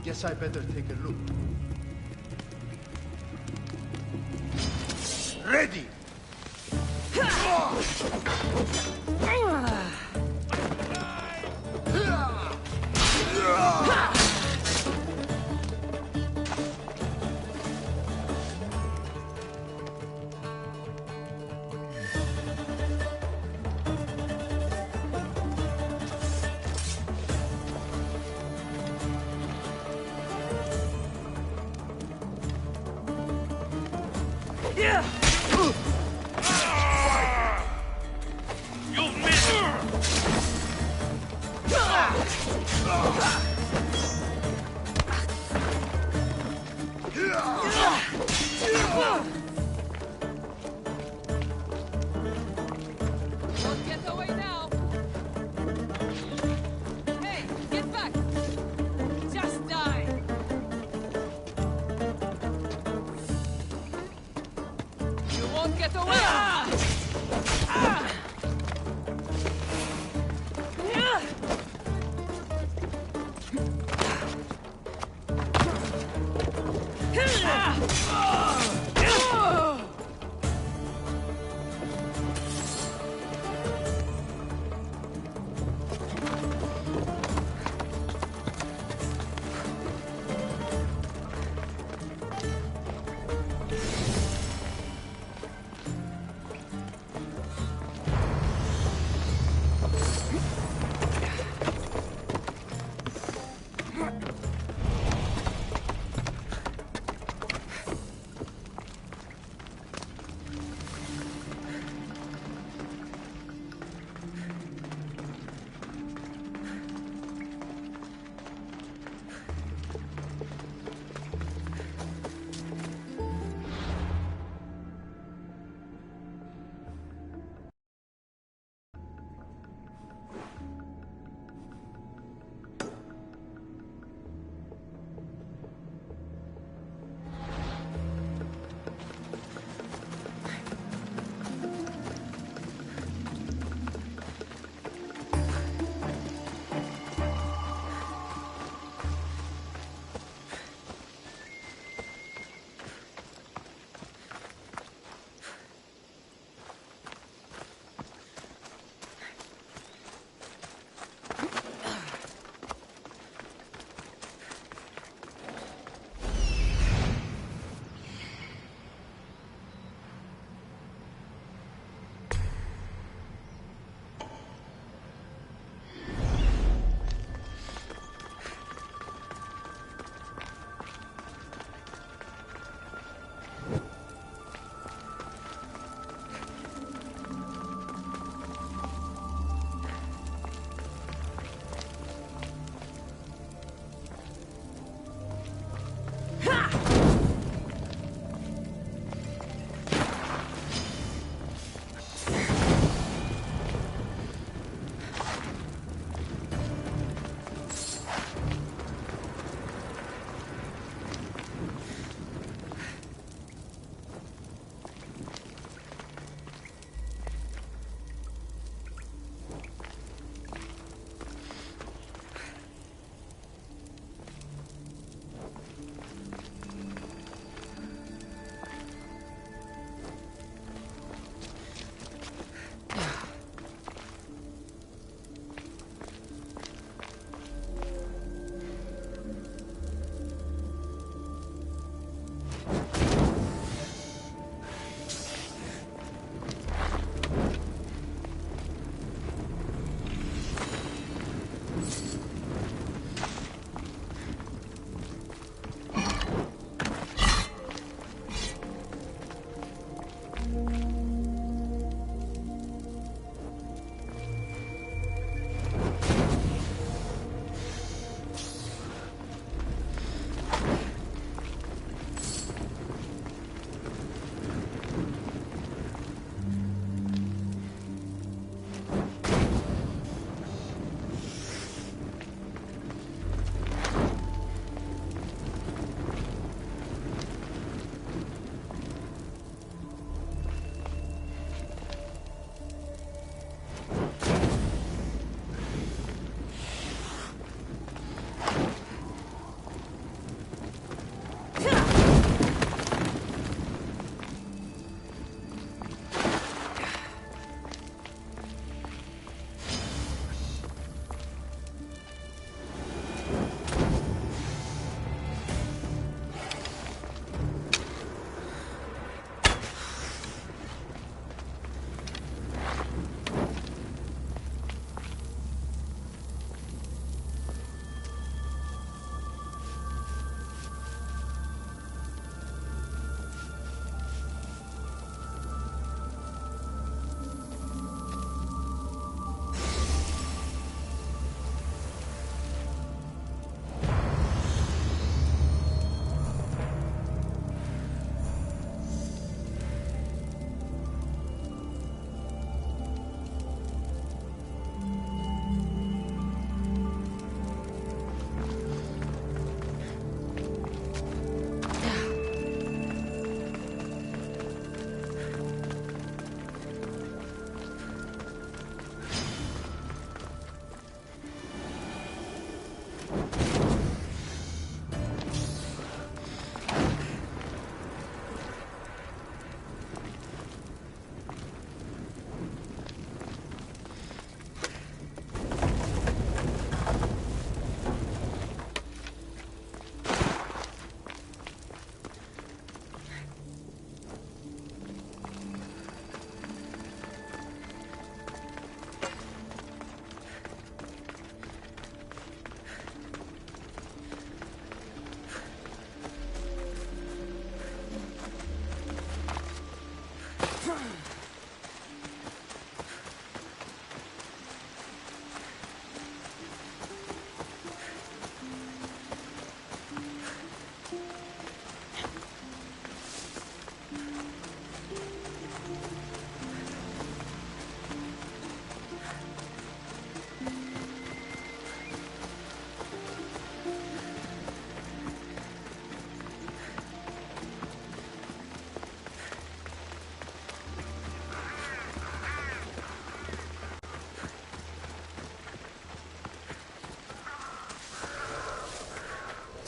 Guess I better take a look. Ready!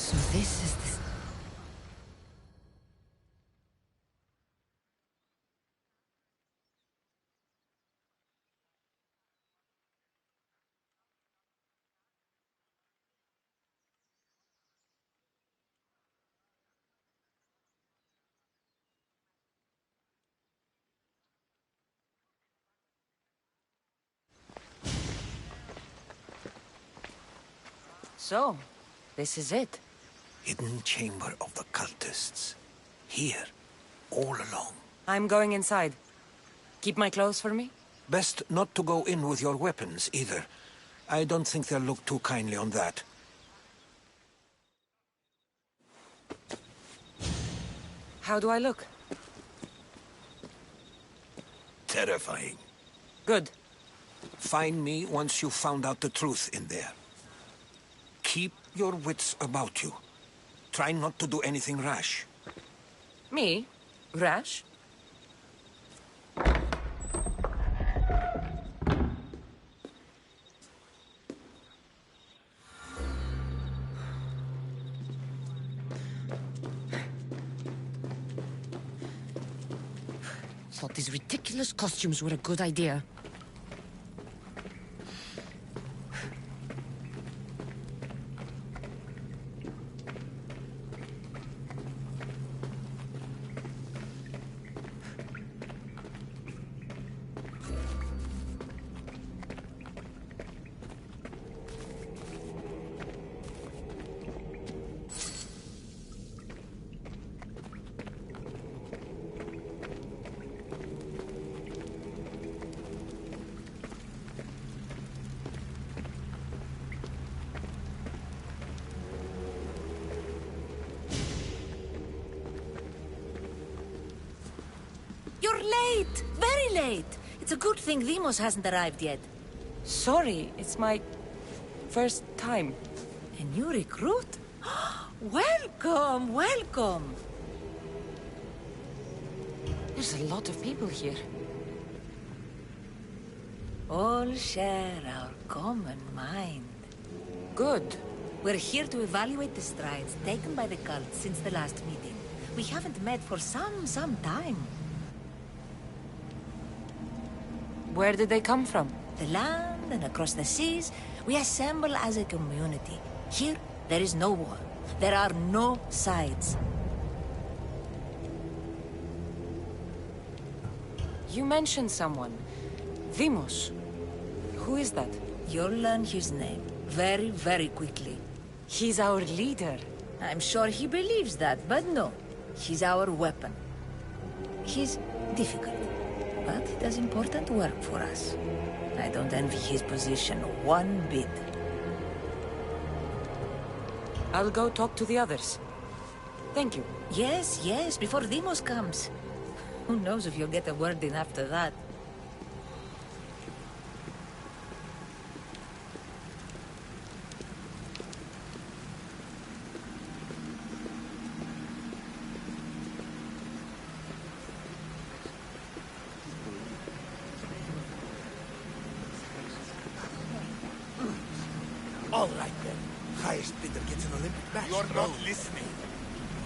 So this is the... So, this is it. Hidden chamber of the cultists. Here, all along. I'm going inside. Keep my clothes for me? Best not to go in with your weapons, either. I don't think they'll look too kindly on that. How do I look? Terrifying. Good. Find me once you've found out the truth in there. Keep your wits about you. Try not to do anything rash. Me? Rash? Thought these ridiculous costumes were a good idea. You're late! Very late! It's a good thing Demos hasn't arrived yet. Sorry, it's my first time. A new recruit? Welcome, welcome! There's a lot of people here. All share our common mind. Good. We're here to evaluate the strides taken by the cult since the last meeting. We haven't met for some time. Where did they come from? The land and across the seas, we assemble as a community. Here, there is no war. There are no sides. You mentioned someone. Vimos. Who is that? You'll learn his name very, very quickly. He's our leader. I'm sure he believes that, but no. He's our weapon. He's difficult, but he does important work for us. I don't envy his position one bit. I'll go talk to the others. Thank you. Yes, yes, before Demos comes. Who knows if you'll get a word in after that. All right then. Highest bidder gets an Olympic match. You're not listening.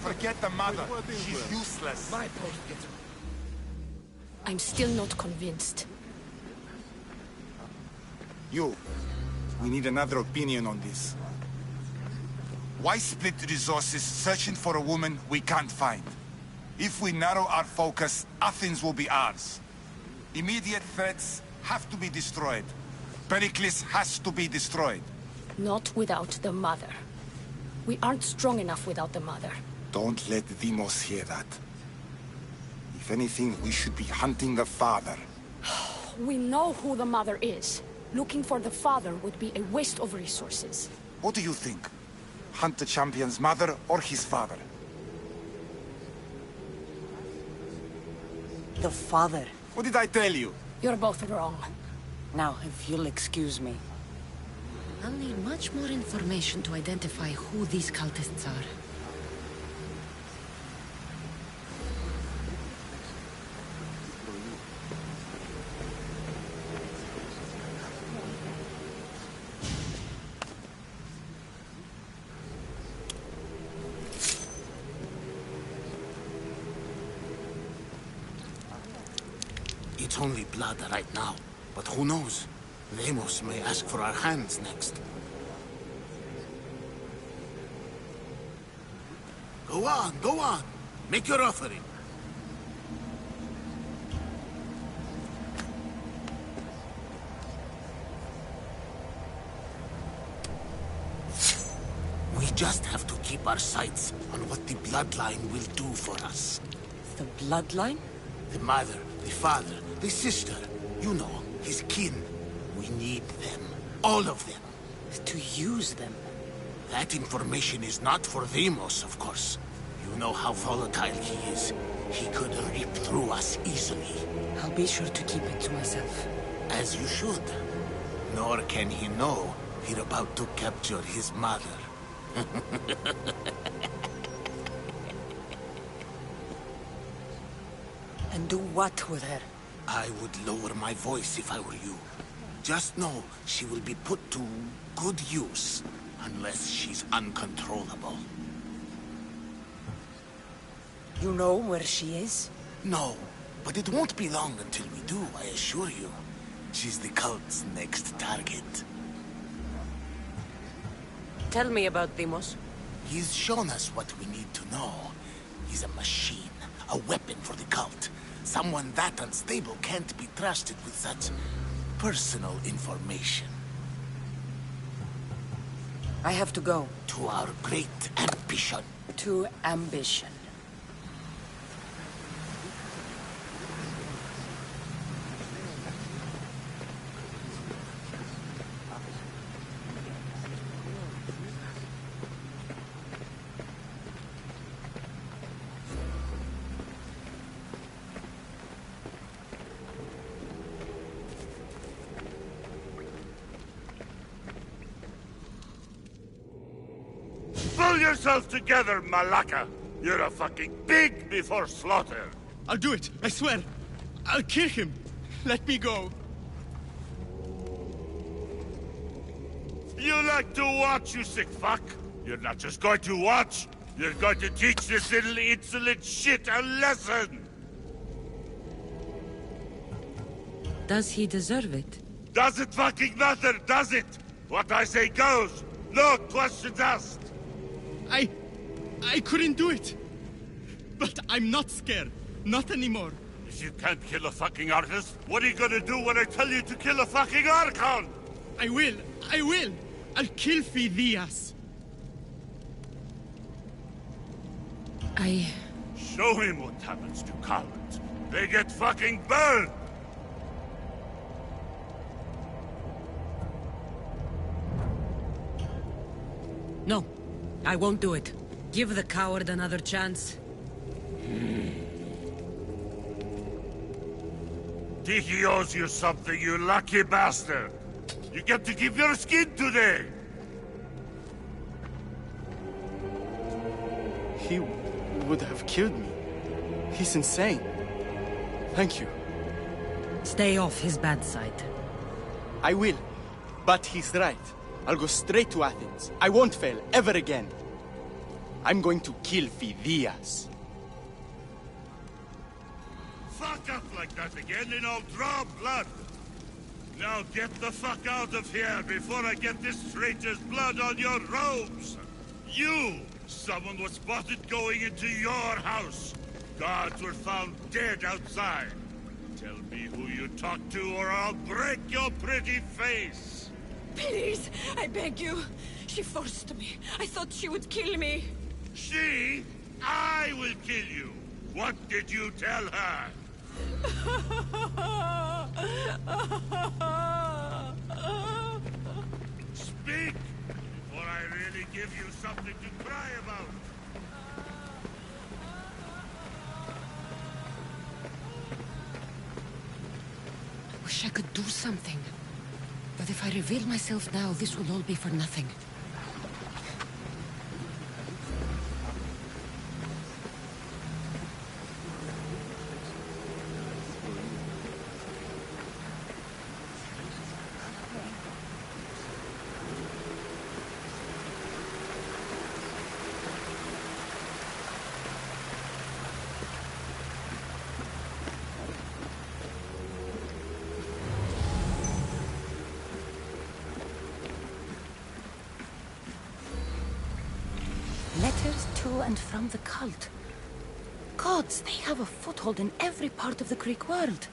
Forget the mother. She's useless. My post gets... I'm still not convinced. You. We need another opinion on this. Why split resources searching for a woman we can't find? If we narrow our focus, Athens will be ours. Immediate threats have to be destroyed. Pericles has to be destroyed. Not without the mother. We aren't strong enough without the mother. Don't let Demos hear that. If anything, we should be hunting the father. We know who the mother is. Looking for the father would be a waste of resources. What do you think? Hunt the champion's mother or his father? The father. What did I tell you? You're both wrong. Now, if you'll excuse me. I'll need much more information to identify who these cultists are. It's only blood right now, but who knows? Deimos may ask for our hands next. Go on, go on. Make your offering. We just have to keep our sights on what the bloodline will do for us. The bloodline? The mother, the father, the sister. You know, his kin. We need them. All of them. To use them? That information is not for Deimos, of course. You know how volatile he is. He could rip through us easily. I'll be sure to keep it to myself. As you should. Nor can he know we're about to capture his mother. And do what with her? I would lower my voice if I were you. Just know she will be put to good use, unless she's uncontrollable. You know where she is? No, but it won't be long until we do, I assure you. She's the cult's next target. Tell me about Deimos. He's shown us what we need to know. He's a machine, a weapon for the cult. Someone that unstable can't be trusted with such personal information. I have to go. To our great ambition. To ambition. Pull yourself together, Malaka! You're a fucking pig before slaughter! I'll do it, I swear! I'll kill him! Let me go! You like to watch, you sick fuck! You're not just going to watch, you're going to teach this little insolent shit a lesson! Does he deserve it? Does it fucking matter, does it? What I say goes! No questions asked! I couldn't do it! But I'm not scared. Not anymore. If you can't kill a fucking artist, what are you gonna do when I tell you to kill a fucking Archon? I will! I'll kill Phidias! Show him what happens to cowards. They get fucking burned! No, I won't do it. Give the coward another chance. Tiki owes you something, you lucky bastard! You get to keep your skin today! He would have killed me. He's insane. Thank you. Stay off his bad side. I will. But he's right. I'll go straight to Athens. I won't fail ever again. I'm going to kill Phidias. Fuck up like that again and I'll draw blood! Now get the fuck out of here before I get this traitor's blood on your robes! You! Someone was spotted going into your house! Guards were found dead outside! Tell me who you talked to or I'll break your pretty face! Please, I beg you. She forced me. I thought she would kill me. She? I will kill you! What did you tell her? Speak! Before I really give you something to cry about! I wish I could do something. But if I reveal myself now, this will all be for nothing. Letters to and from the cult. Gods, they have a foothold in every part of the Greek world.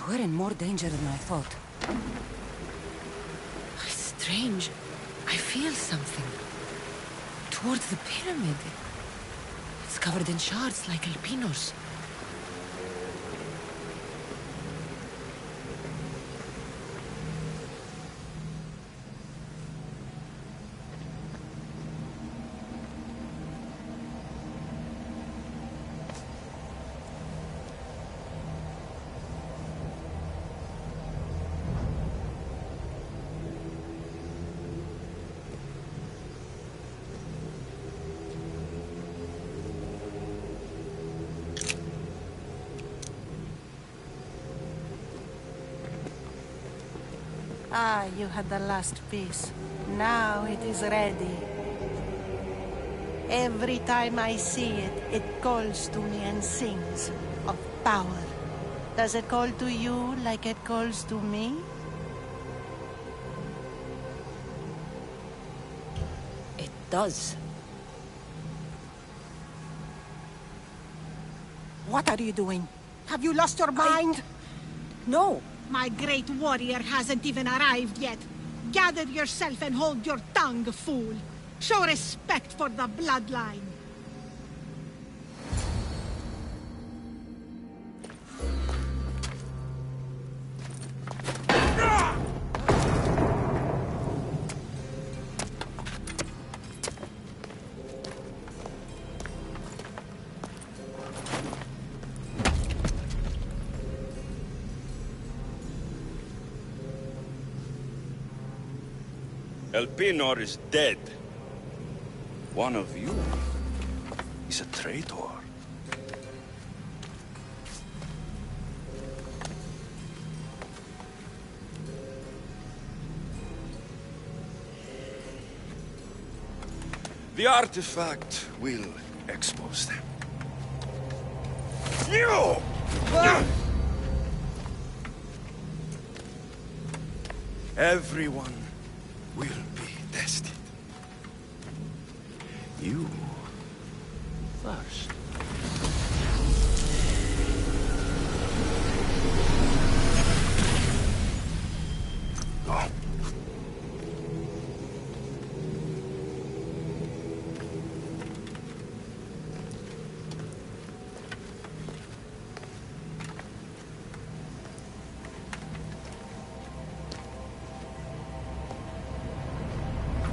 We're in more danger than I thought. Strange. I feel something. Towards the pyramid. It's covered in shards like alpinos. Ah, you had the last piece. Now it is ready. Every time I see it, it calls to me and sings of power. Does it call to you like it calls to me? It does. What are you doing? Have you lost your mind? No! My great warrior hasn't even arrived yet. Gather yourself and hold your tongue, fool. Show respect for the bloodline. Elpinor is dead. One of you is a traitor. The artifact will expose them. You! Everyone will be tested. You first. Go.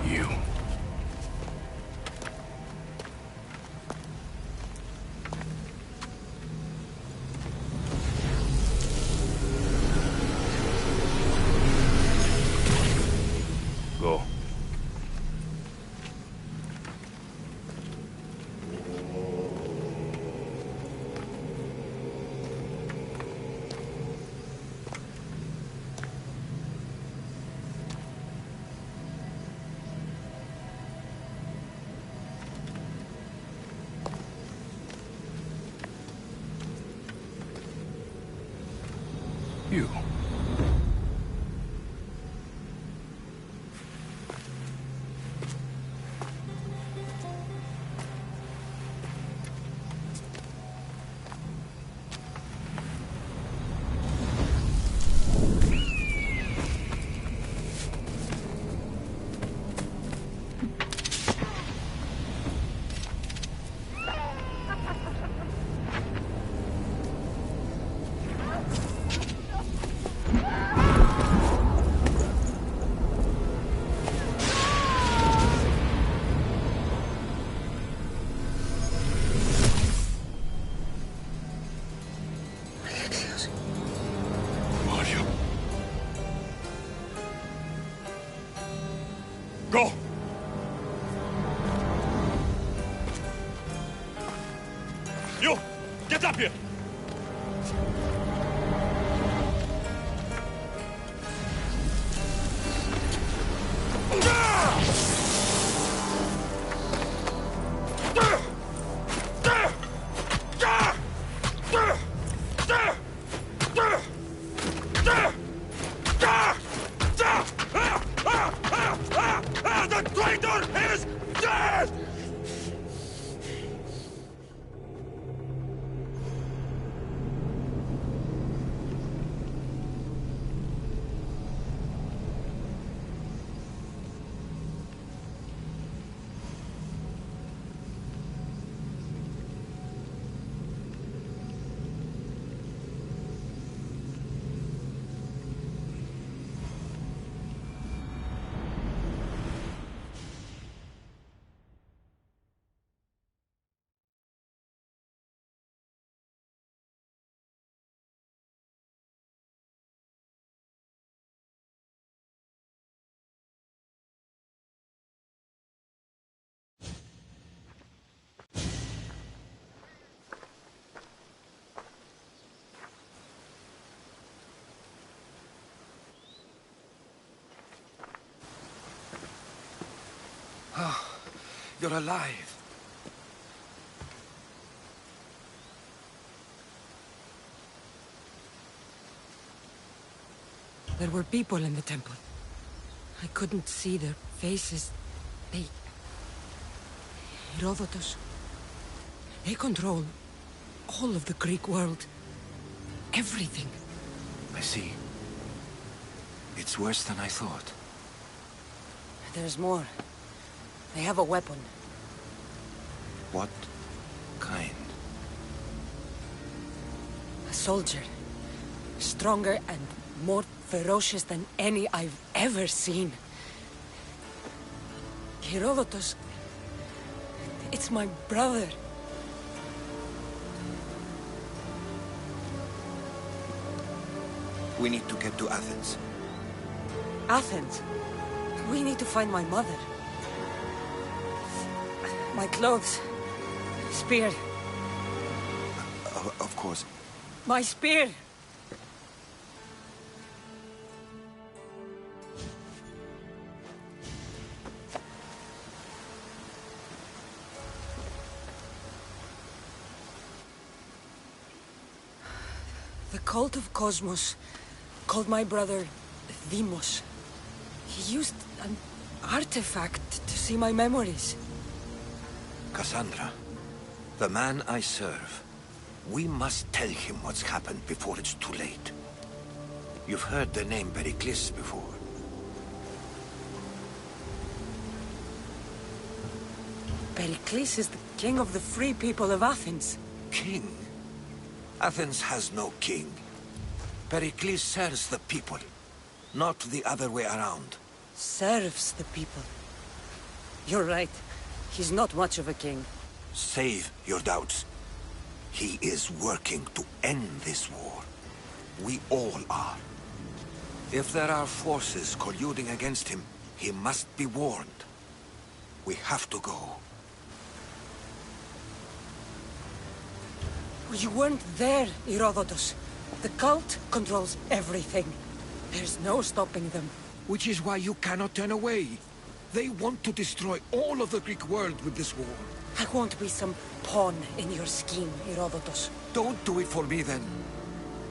You. Go. You. Mario. Go! You! Get up here! The traitor is dead! You're alive. There were people in the temple. I couldn't see their faces. They... Herodotus. They control all of the Greek world. Everything. I see. It's worse than I thought. There's more. They have a weapon. What kind? A soldier. Stronger and more ferocious than any I've ever seen. Herodotus. It's my brother. We need to get to Athens. Athens? We need to find my mother. My clothes. Spear. Of course. My spear! The cult of Cosmos called my brother Deimos. He used an artifact to see my memories. Cassandra, the man I serve. We must tell him what's happened before it's too late. You've heard the name Pericles before. Pericles is the king of the free people of Athens. King? Athens has no king. Pericles serves the people, not the other way around. Serves the people. You're right. He's not much of a king. Save your doubts. He is working to end this war. We all are. If there are forces colluding against him, he must be warned. We have to go. You weren't there, Herodotus. The cult controls everything. There's no stopping them. Which is why you cannot turn away. They want to destroy all of the Greek world with this war. I won't be some pawn in your scheme, Herodotus. Don't do it for me, then.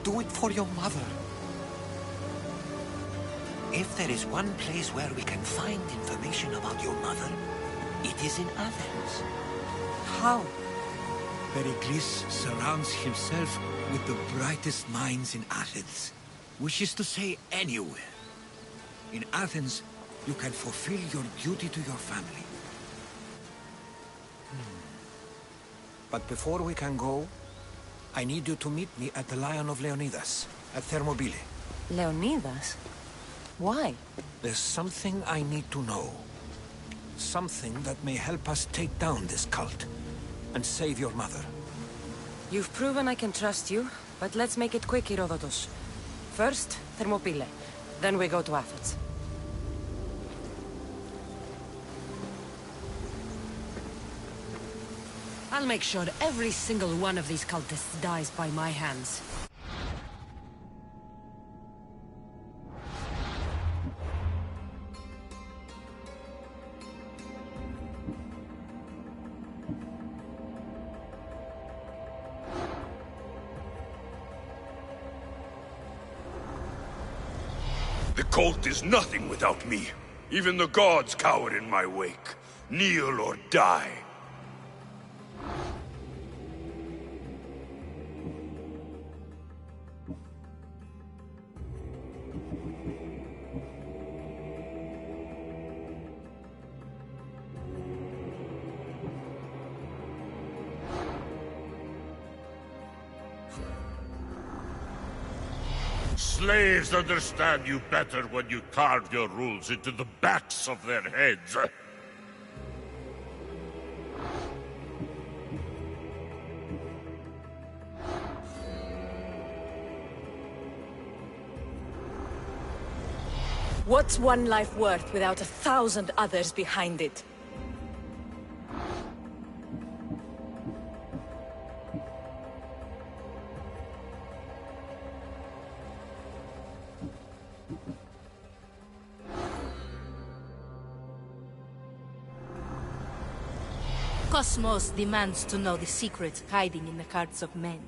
Do it for your mother. If there is one place where we can find information about your mother, it is in Athens. How? Pericles surrounds himself with the brightest minds in Athens. Which is to say, anywhere. In Athens, you can fulfill your duty to your family. But before we can go, I need you to meet me at the Lion of Leonidas, at Thermopylae. Leonidas? Why? There's something I need to know. Something that may help us take down this cult and save your mother. You've proven I can trust you, but let's make it quick, Herodotus. First, Thermopylae. Then we go to Athens. I'll make sure every single one of these cultists dies by my hands. The cult is nothing without me. Even the gods cower in my wake. Kneel or die. Slaves understand you better when you carve your rules into the backs of their heads. What's one life worth without 1,000 others behind it? Cosmos demands to know the secrets hiding in the hearts of men.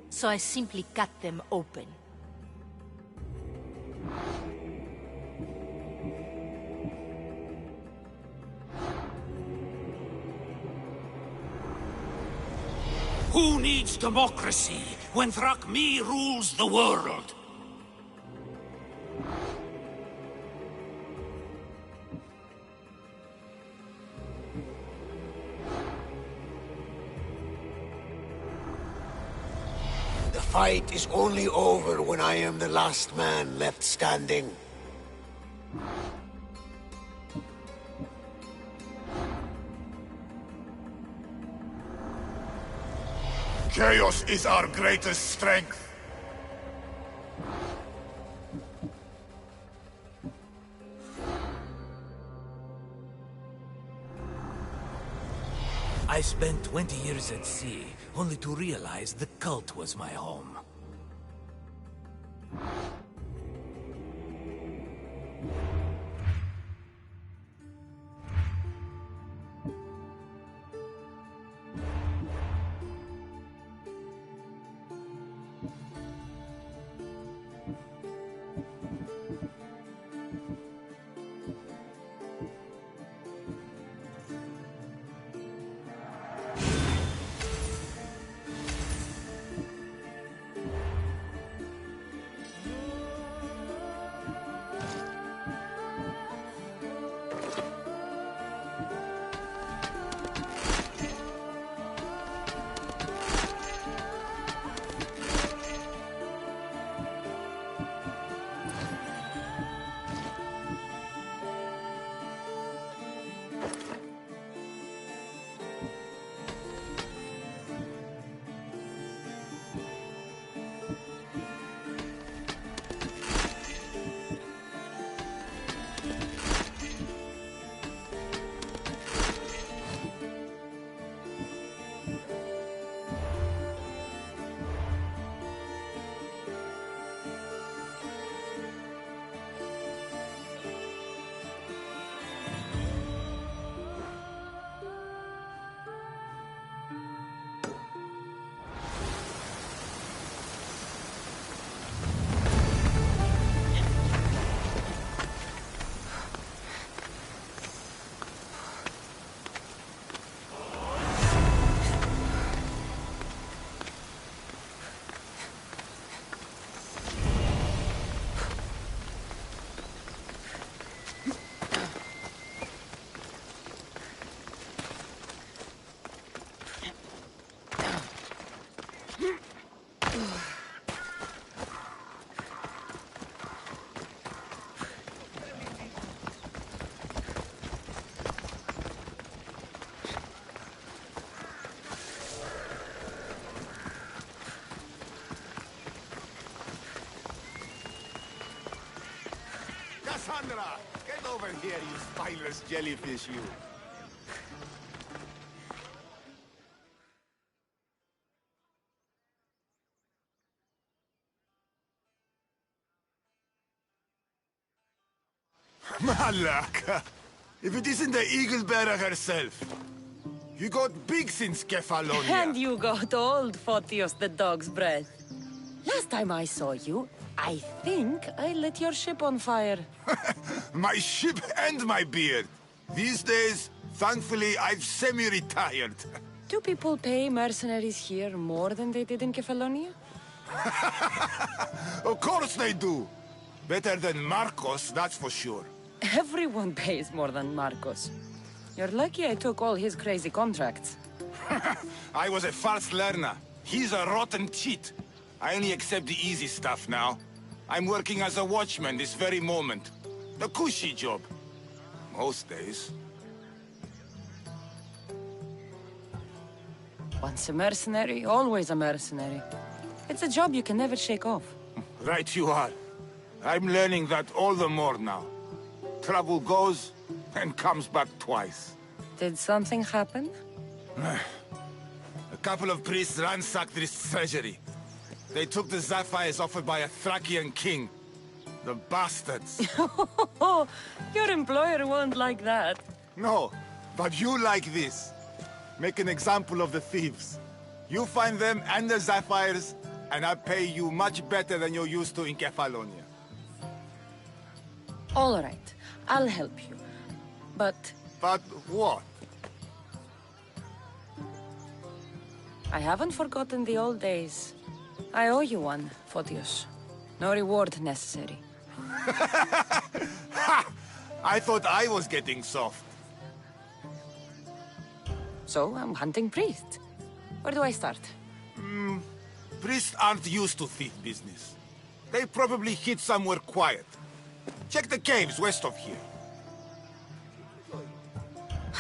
So I simply cut them open. Who needs democracy when Thrakmi rules the world? The fight is only over when I am the last man left standing. Chaos is our greatest strength. I spent 20 years at sea, only to realize the cult was my home. Cassandra, get over here, you spineless jellyfish, you. Malaka! If it isn't the eagle bearer herself. You got big since Kefalonia. And you got old, Photios the dog's breath. Last time I saw you, I think I lit your ship on fire. My ship and my beard. These days, thankfully, I've semi-retired. Do people pay mercenaries here more than they did in Kefalonia? Of course they do. Better than Marcos, that's for sure. Everyone pays more than Marcos. You're lucky I took all his crazy contracts. I was a fast learner. He's a rotten cheat. I only accept the easy stuff now. I'm working as a watchman this very moment. The cushy job. Most days. Once a mercenary, always a mercenary. It's a job you can never shake off. Right you are. I'm learning that all the more now. Trouble goes and comes back twice. Did something happen? A couple of priests ransacked this treasury. They took the sapphires offered by a Thracian king. The bastards. Your employer won't like that. No, but you like this. Make an example of the thieves. You find them and the sapphires, and I pay you much better than you're used to in Kefalonia. All right, I'll help you. But... But what? I haven't forgotten the old days. I owe you one, Photios. No reward necessary. I thought I was getting soft. So, I'm hunting priests. Where do I start? Priests aren't used to thief business. They probably hid somewhere quiet. Check the caves west of here.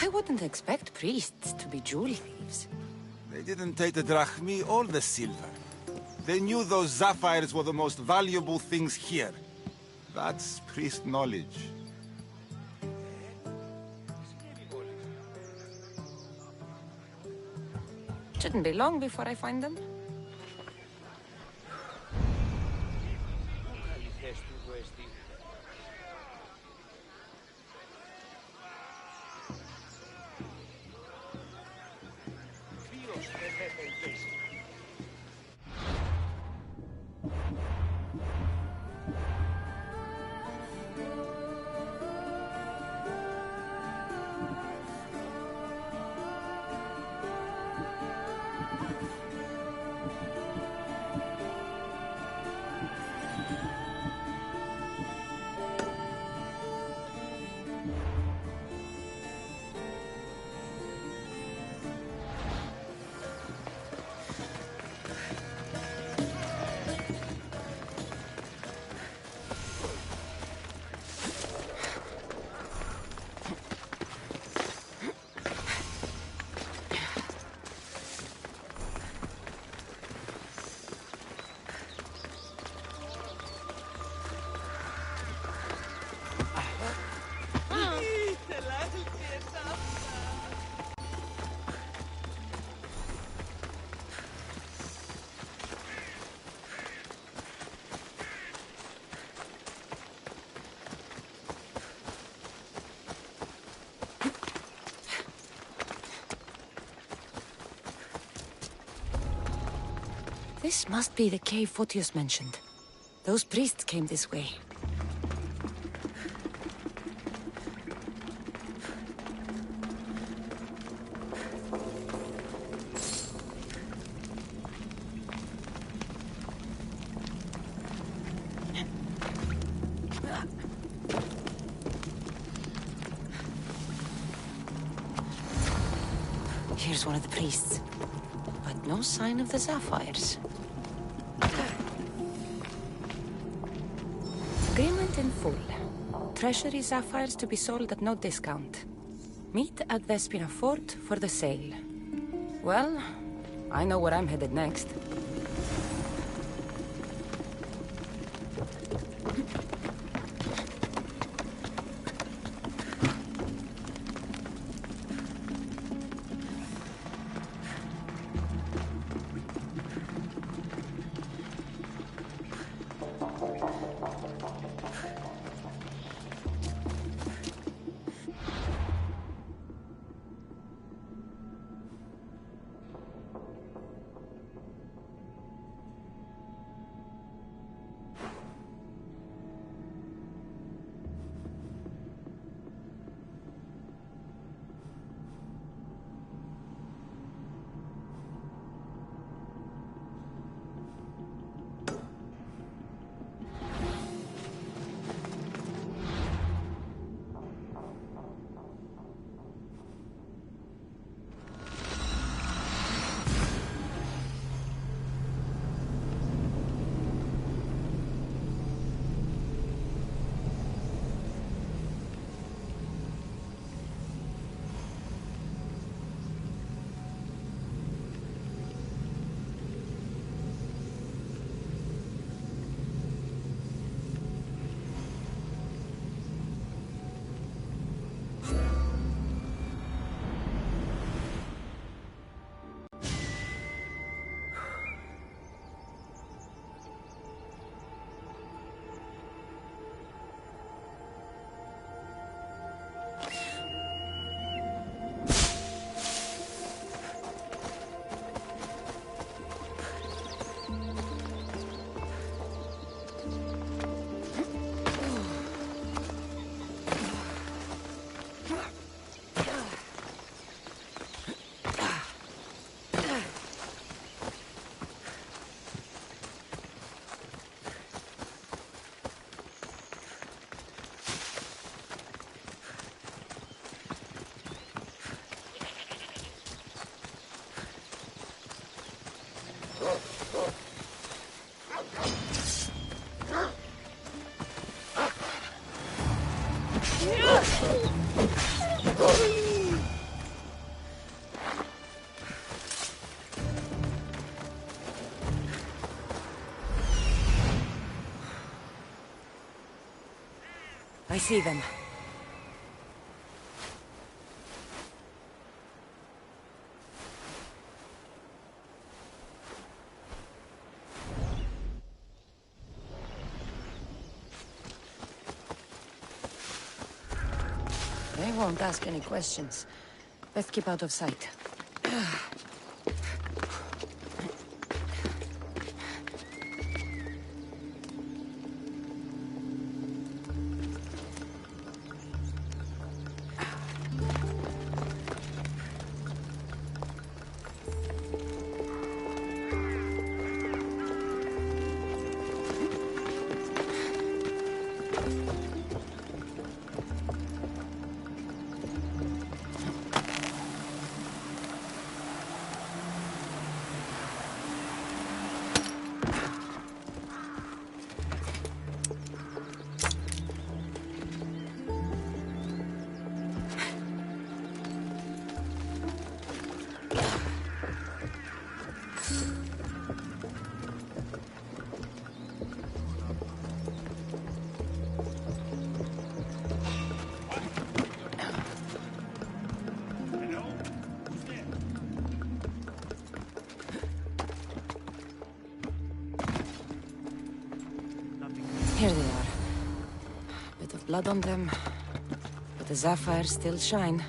I wouldn't expect priests to be jewel thieves. They didn't take the drachmi or the silver. They knew those sapphires were the most valuable things here. That's priest knowledge. Shouldn't be long before I find them. This must be the cave Photios mentioned. Those priests came this way. Here's one of the priests, but no sign of the sapphires. Agreement in full. Treasury sapphires to be sold at no discount. Meet at Vespina Fort for the sale. Well, I know where I'm headed next. see them. They won't ask any questions. Best keep out of sight. Here they are. Bit of blood on them, but the sapphires still shine.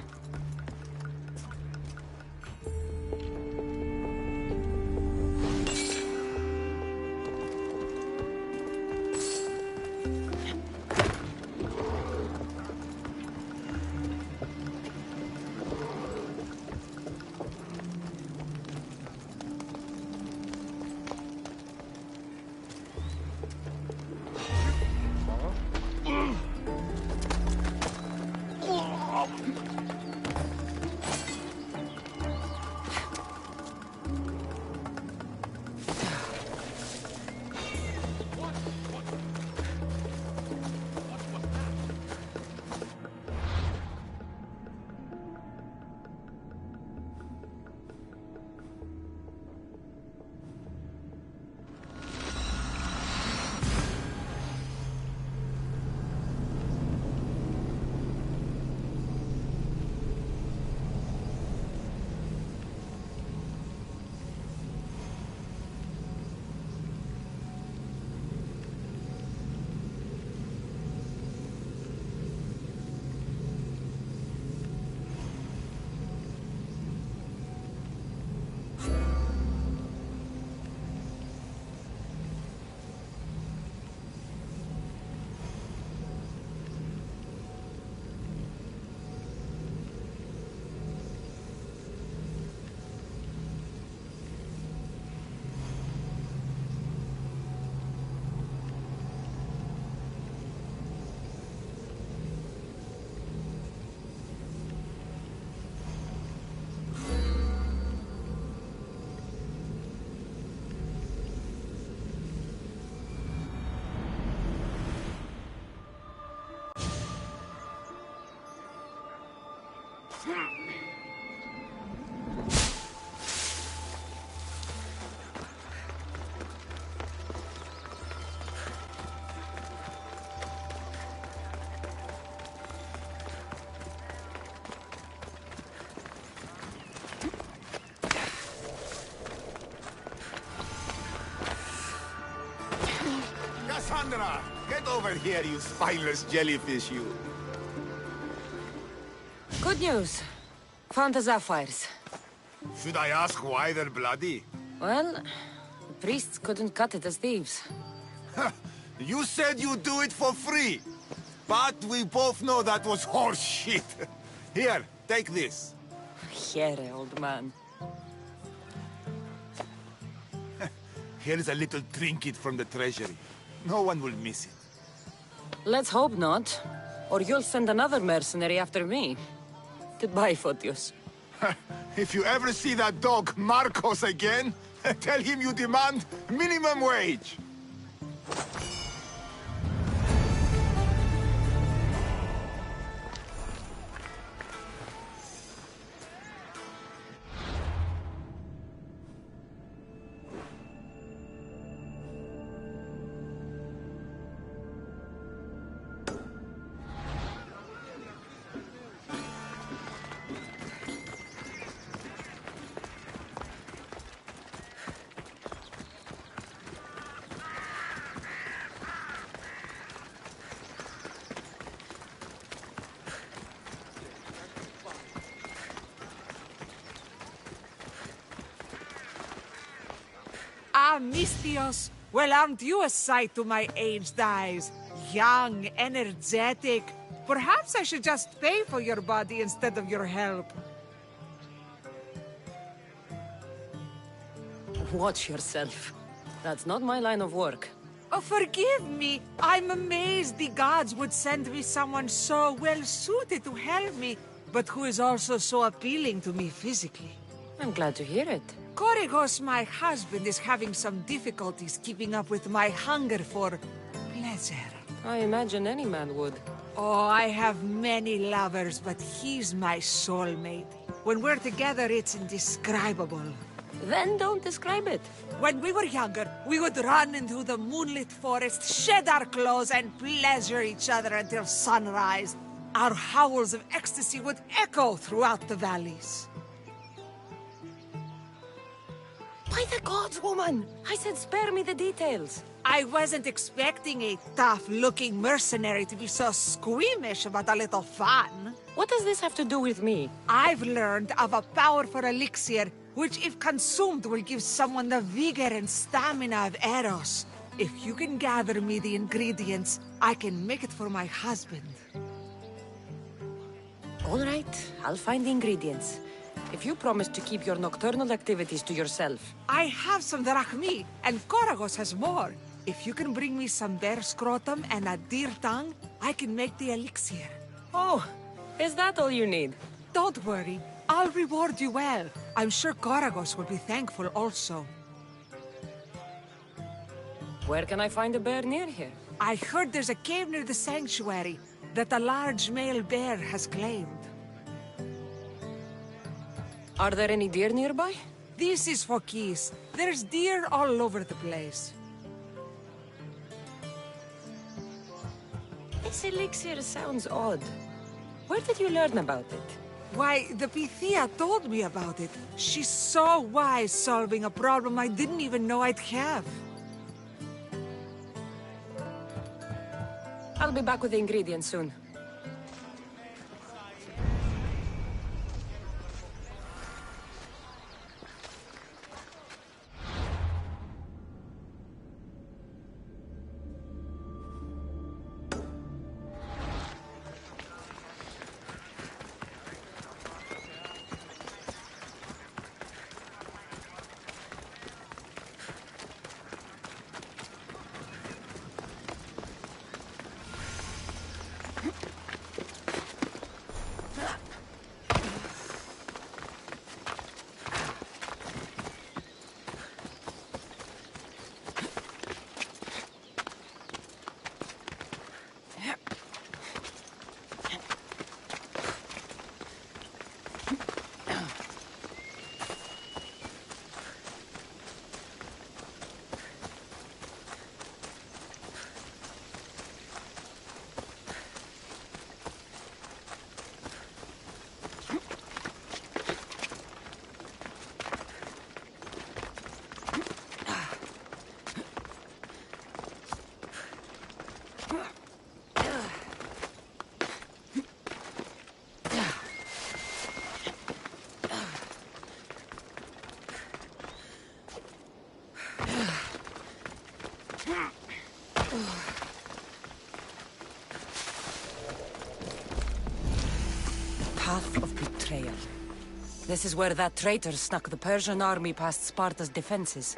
Cassandra! Get over here, you spineless jellyfish, you! Good news. Found the sapphires. Should I ask why they're bloody? Well, the priests couldn't cut it as thieves. You said you'd do it for free! But we both know that was horse shit. Here, take this. Here, old man. Here's a little trinket from the treasury. No one will miss it. Let's hope not. Or you'll send another mercenary after me. Goodbye, Photios. If you ever see that dog, Marcos, again, tell him you demand minimum wage. Mistios. Well, aren't you a sight to my aged eyes? Young, energetic. Perhaps I should just pay for your body instead of your help. Watch yourself. That's not my line of work. Oh, forgive me. I'm amazed the gods would send me someone so well-suited to help me, but who is also so appealing to me physically. I'm glad to hear it. Korygos, my husband, is having some difficulties keeping up with my hunger for pleasure. I imagine any man would. Oh, I have many lovers, but he's my soulmate. When we're together, it's indescribable. Then don't describe it. When we were younger, we would run into the moonlit forest, shed our clothes, and pleasure each other until sunrise. Our howls of ecstasy would echo throughout the valleys. By the gods, woman! I said spare me the details. I wasn't expecting a tough-looking mercenary to be so squeamish about a little fun. What does this have to do with me? I've learned of a powerful elixir, which if consumed will give someone the vigor and stamina of Eros. If you can gather me the ingredients, I can make it for my husband. All right, I'll find the ingredients. If you promise to keep your nocturnal activities to yourself. I have some drachmi, and Korygos has more. If you can bring me some bear scrotum and a deer tongue, I can make the elixir. Oh, is that all you need? Don't worry. I'll reward you well. I'm sure Korygos will be thankful also. Where can I find a bear near here? I heard there's a cave near the sanctuary that a large male bear has claimed. Are there any deer nearby? This is Phokis. There's deer all over the place. This elixir sounds odd. Where did you learn about it? Why, the Pythia told me about it. She's so wise solving a problem I didn't even know I'd have. I'll be back with the ingredients soon. Path of Betrayal. This is where that traitor snuck the Persian army past Sparta's defenses.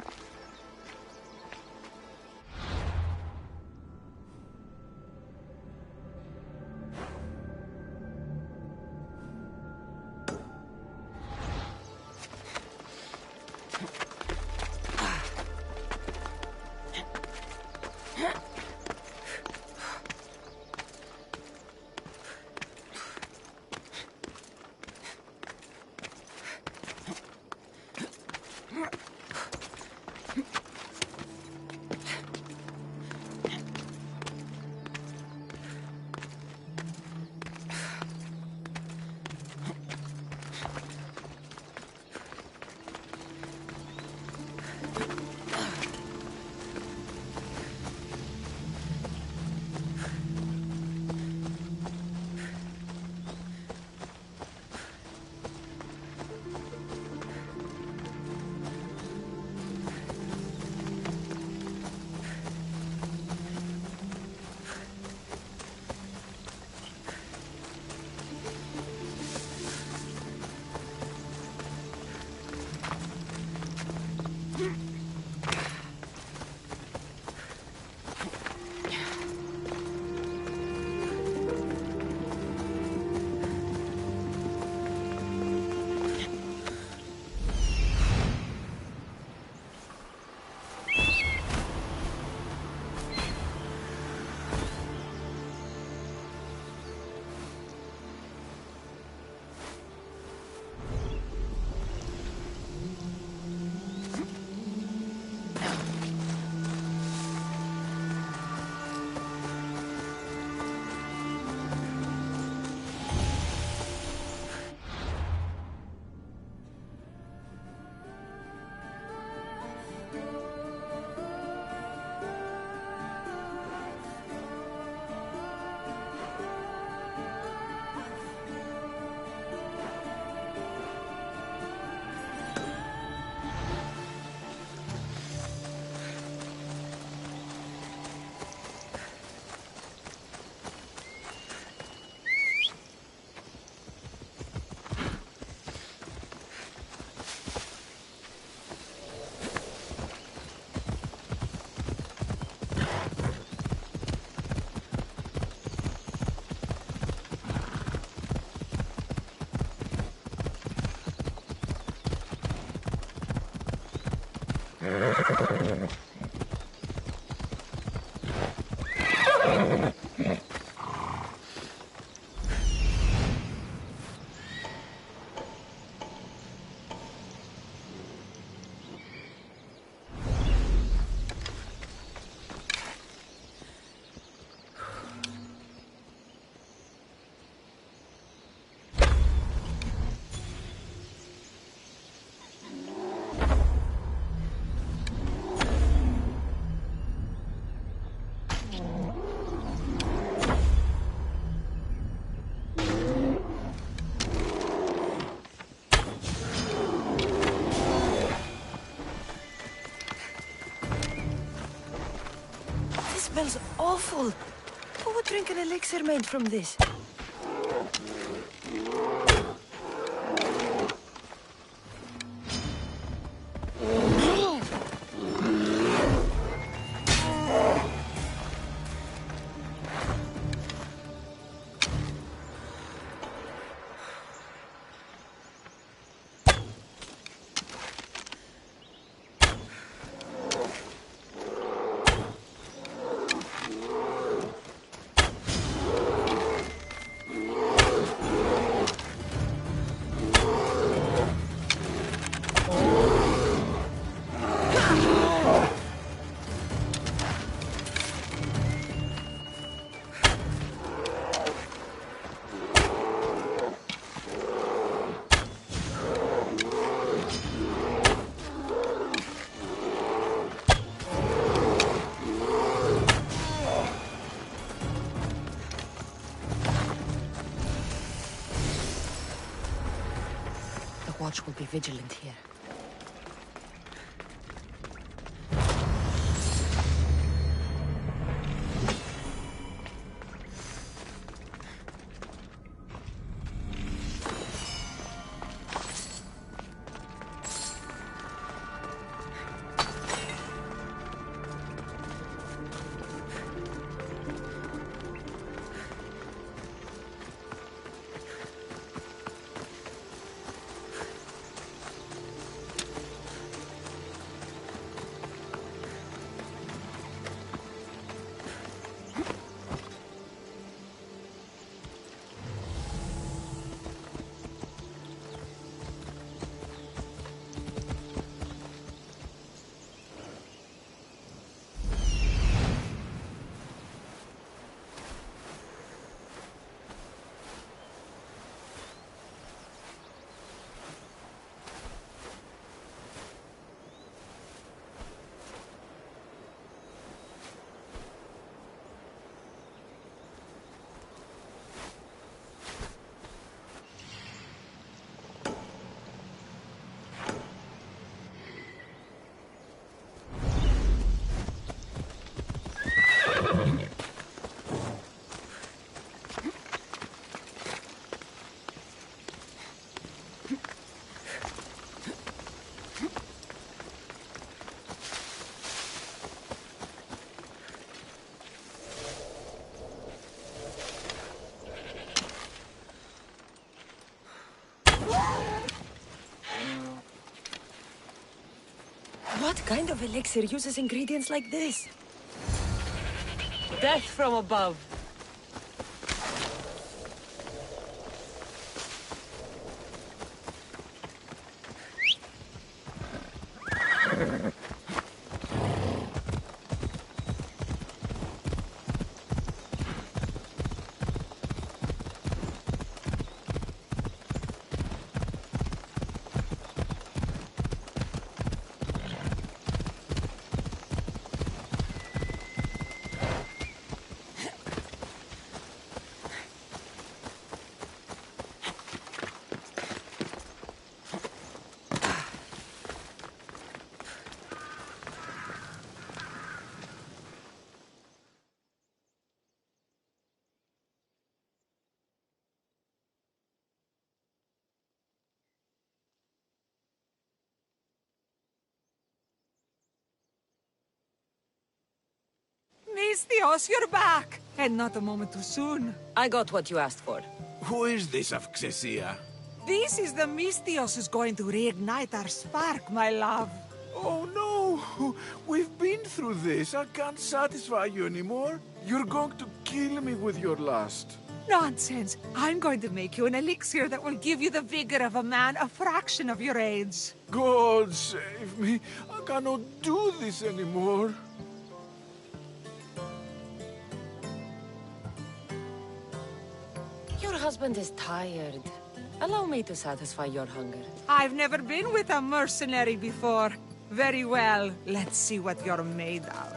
Smells awful. Who would drink an elixir made from this? Watch will be vigilant here. What kind of elixir uses ingredients like this? Death from above. Misthios, you're back! And not a moment too soon. I got what you asked for. Who is this of Xesia? This is the Misthios who's going to reignite our spark, my love. Oh no! We've been through this. I can't satisfy you anymore. You're going to kill me with your lust. Nonsense. I'm going to make you an elixir that will give you the vigor of a man a fraction of your age. God save me. I cannot do this anymore. Your husband is tired. Allow me to satisfy your hunger. I've never been with a mercenary before. Very well. Let's see what you're made of.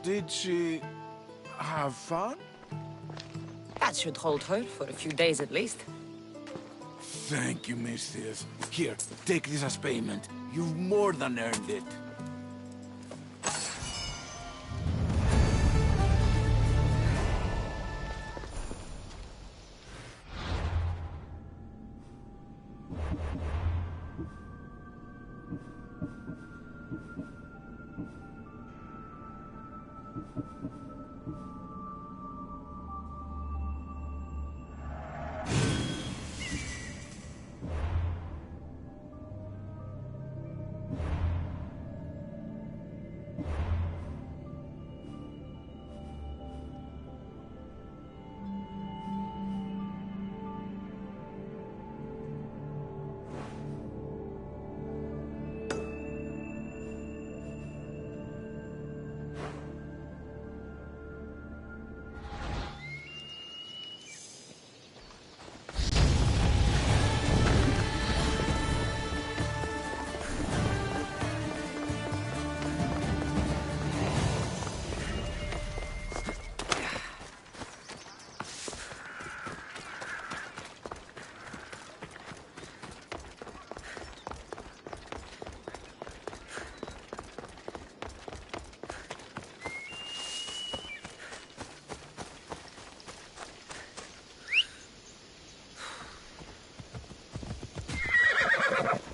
Did she have fun? That should hold her for a few days at least. Thank you, Misthios. Here, take this as payment. You've more than earned it.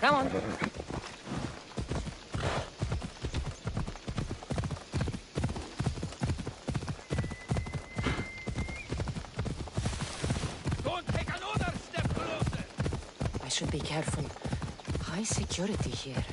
Come on. Don't take another step closer! I should be careful. High security here.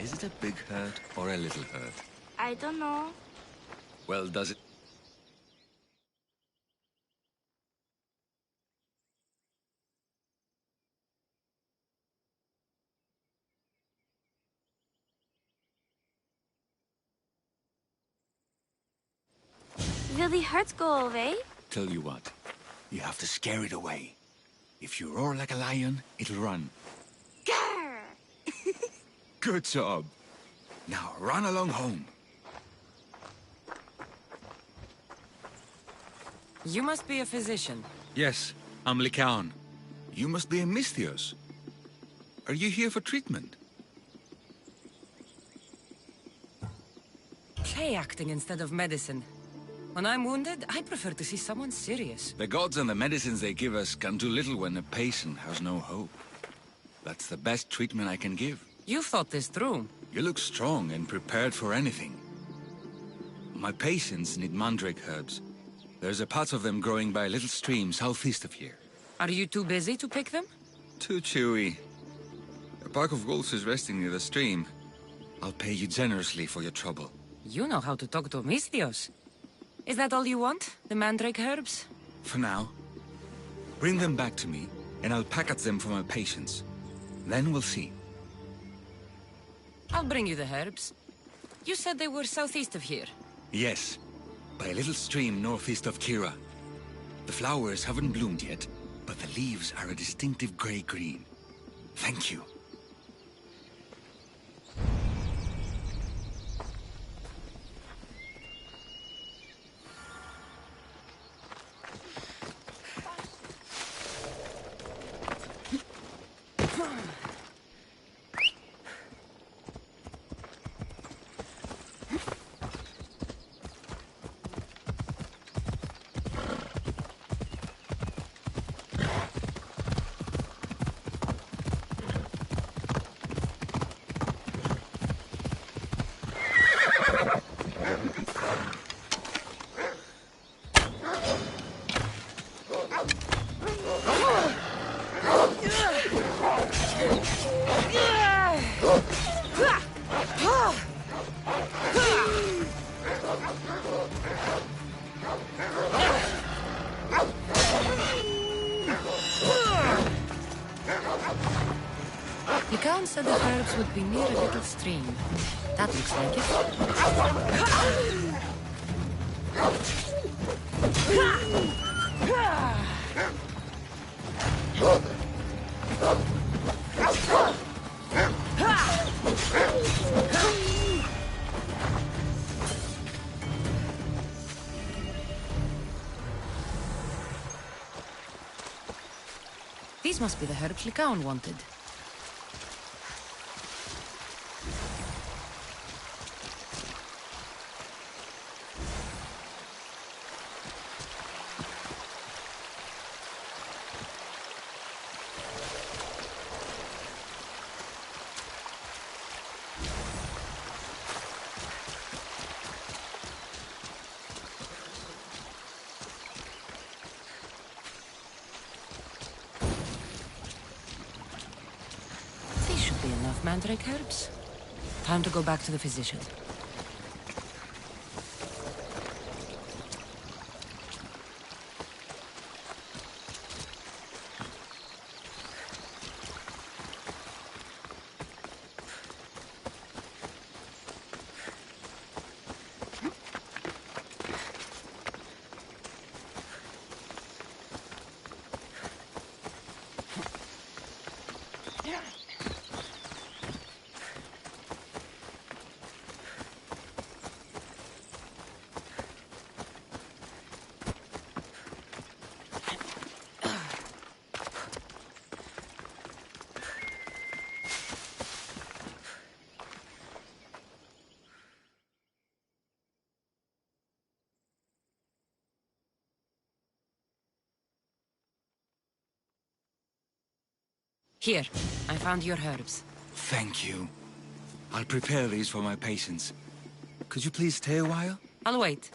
Is it a big hurt or a little hurt? I don't know. Well, does it Will the hurts go away? Tell you what, you have to scare it away. If you roar like a lion, it'll run. Grr! Good job. Now run along home. You must be a physician. Yes, I'm Lycaon. You must be a Misthios. Are you here for treatment? Play acting instead of medicine. When I'm wounded, I prefer to see someone serious. The gods and the medicines they give us can do little when a patient has no hope. That's the best treatment I can give. You've thought this through. You look strong and prepared for anything. My patients need mandrake herbs. There's a patch of them growing by a little stream southeast of here. Are you too busy to pick them? Too chewy. A pack of wolves is resting near the stream. I'll pay you generously for your trouble. You know how to talk to Misthios. Is that all you want? The mandrake herbs? For now. Bring them back to me, and I'll package them for my patients. Then we'll see. I'll bring you the herbs. You said they were southeast of here. Yes, by a little stream northeast of Kira. The flowers haven't bloomed yet, but the leaves are a distinctive gray-green. Thank you. Lycaon said the herbs would be near a little stream. That looks like These must be the herbs Lycaon wanted. Mandrake herbs. Time to go back to the physician. Here, I found your herbs. Thank you. I'll prepare these for my patients. Could you please stay a while? I'll wait.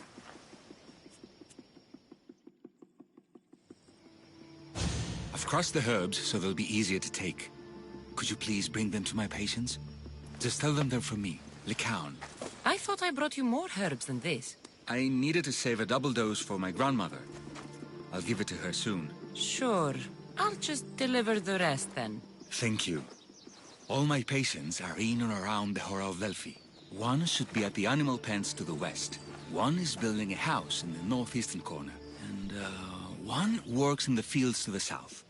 I've crushed the herbs so they'll be easier to take. Could you please bring them to my patients? Just tell them they're from me, Lycaon. I thought I brought you more herbs than this. I needed to save a double dose for my grandmother. I'll give it to her soon. Sure. I'll just deliver the rest then. Thank you. All my patients are in and around the Hora of Delphi. One should be at the animal pens to the west. One is building a house in the northeastern corner, and one works in the fields to the south.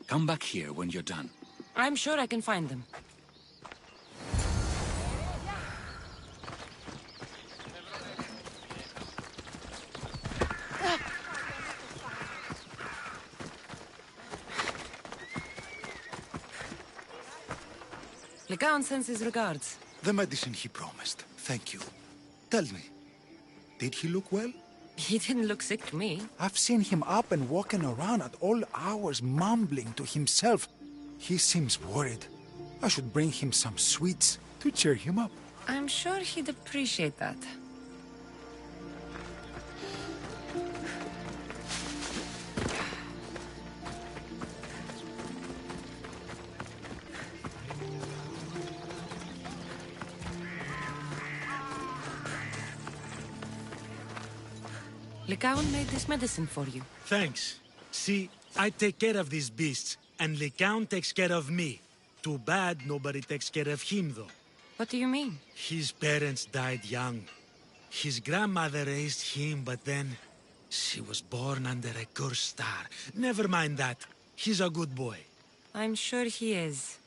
Come back here when you're done. I'm sure I can find them. Legaon sends his regards. The medicine he promised. Thank you. Tell me, did he look well? He didn't look sick to me. I've seen him up and walking around at all hours, mumbling to himself. He seems worried. I should bring him some sweets to cheer him up. I'm sure he'd appreciate that. Legaon made this medicine for you. Thanks. See, I take care of these beasts, and Legaon takes care of me. Too bad nobody takes care of him, though. What do you mean? His parents died young. His grandmother raised him, but then she was born under a cursed star. Never mind that. He's a good boy. I'm sure he is.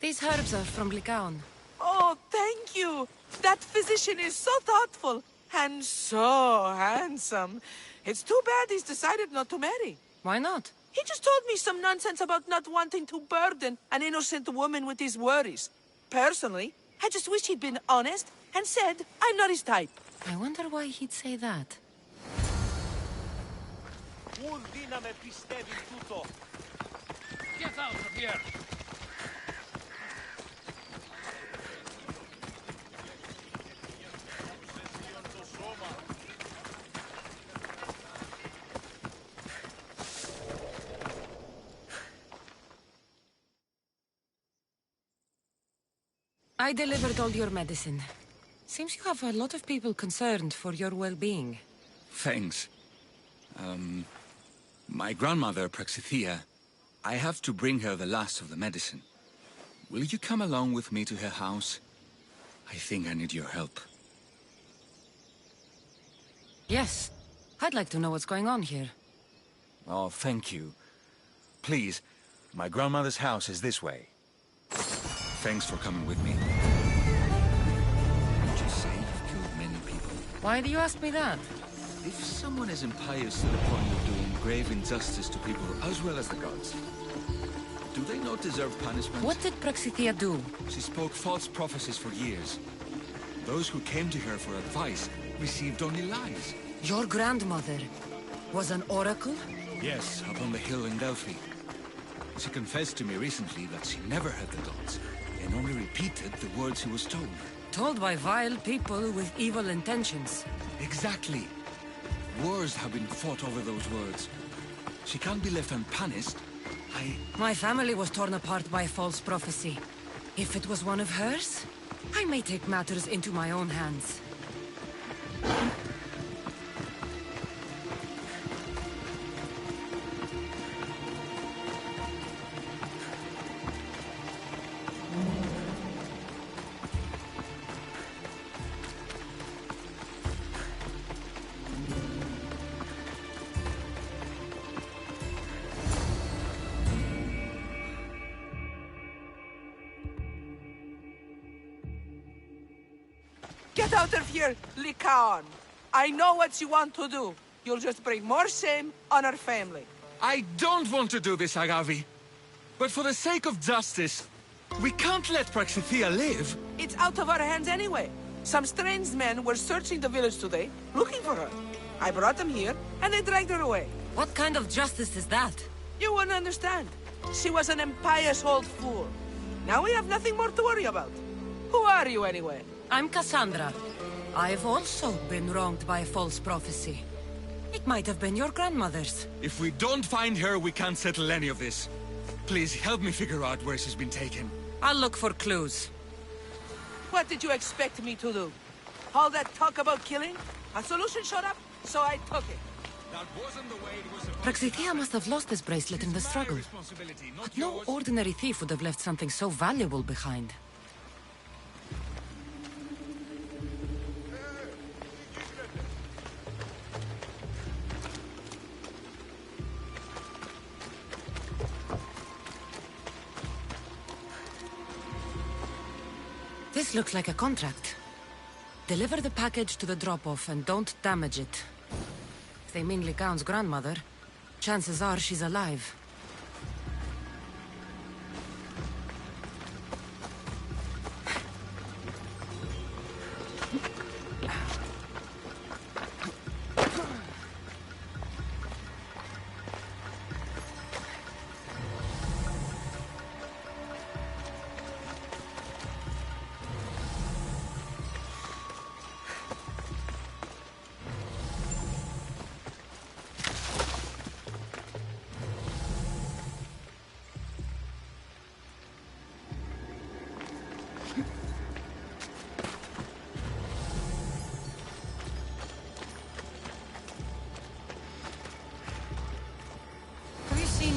These herbs are from Legaon. Oh, thank you. That physician is so thoughtful and so handsome. It's too bad he's decided not to marry. Why not? He just told me some nonsense about not wanting to burden an innocent woman with his worries. Personally, I just wish he'd been honest and said I'm not his type. I wonder why he'd say that. Get out of here! I delivered all your medicine. Seems you have a lot of people concerned for your well-being. Thanks. My grandmother, Praxithea, I have to bring her the last of the medicine. Will you come along with me to her house? I think I need your help. Yes. I'd like to know what's going on here. Oh, thank you. Please, my grandmother's house is this way. Thanks for coming with me. Would you say you've killed many people? Why do you ask me that? If someone is impious to the point of doing grave injustice to people as well as the gods, do they not deserve punishment? What did Praxithea do? She spoke false prophecies for years. Those who came to her for advice received only lies. Your grandmother was an oracle? Yes, up on the hill in Delphi. She confessed to me recently that she never heard the gods, and only repeated the words she was told. Told by vile people with evil intentions. Exactly. Wars have been fought over those words. She can't be left unpunished. My family was torn apart by false prophecy. If it was one of hers, I may take matters into my own hands. Get out of here, Legaon. I know what you want to do. You'll just bring more shame on our family. I don't want to do this, Agavi. But for the sake of justice, we can't let Praxithea live. It's out of our hands anyway. Some strange men were searching the village today, looking for her. I brought them here, and they dragged her away. What kind of justice is that? You wouldn't understand. She was an impious old fool. Now we have nothing more to worry about. Who are you, anyway? I'm Cassandra. I've also been wronged by a false prophecy. It might have been your grandmother's. If we don't find her, we can't settle any of this. Please help me figure out where she's been taken. I'll look for clues. What did you expect me to do? All that talk about killing? A solution showed up, so I took it. That wasn't the way it was supposed Praxithea must have lost this bracelet in the struggle. But no ordinary thief would have left something so valuable behind. This looks like a contract. Deliver the package to the drop-off and don't damage it. If they mean Lycaon's grandmother, chances are she's alive.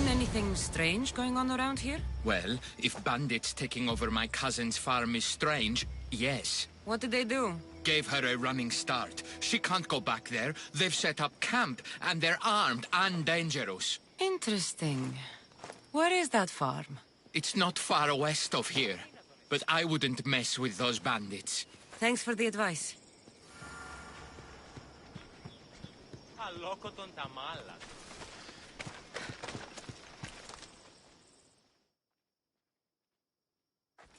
Anything strange going on around here? Well, if bandits taking over my cousin's farm is strange, yes. What did they do? Gave her a running start. She can't go back there. They've set up camp, and they're armed and dangerous. Interesting. Where is that farm? It's not far west of here, but I wouldn't mess with those bandits. Thanks for the advice.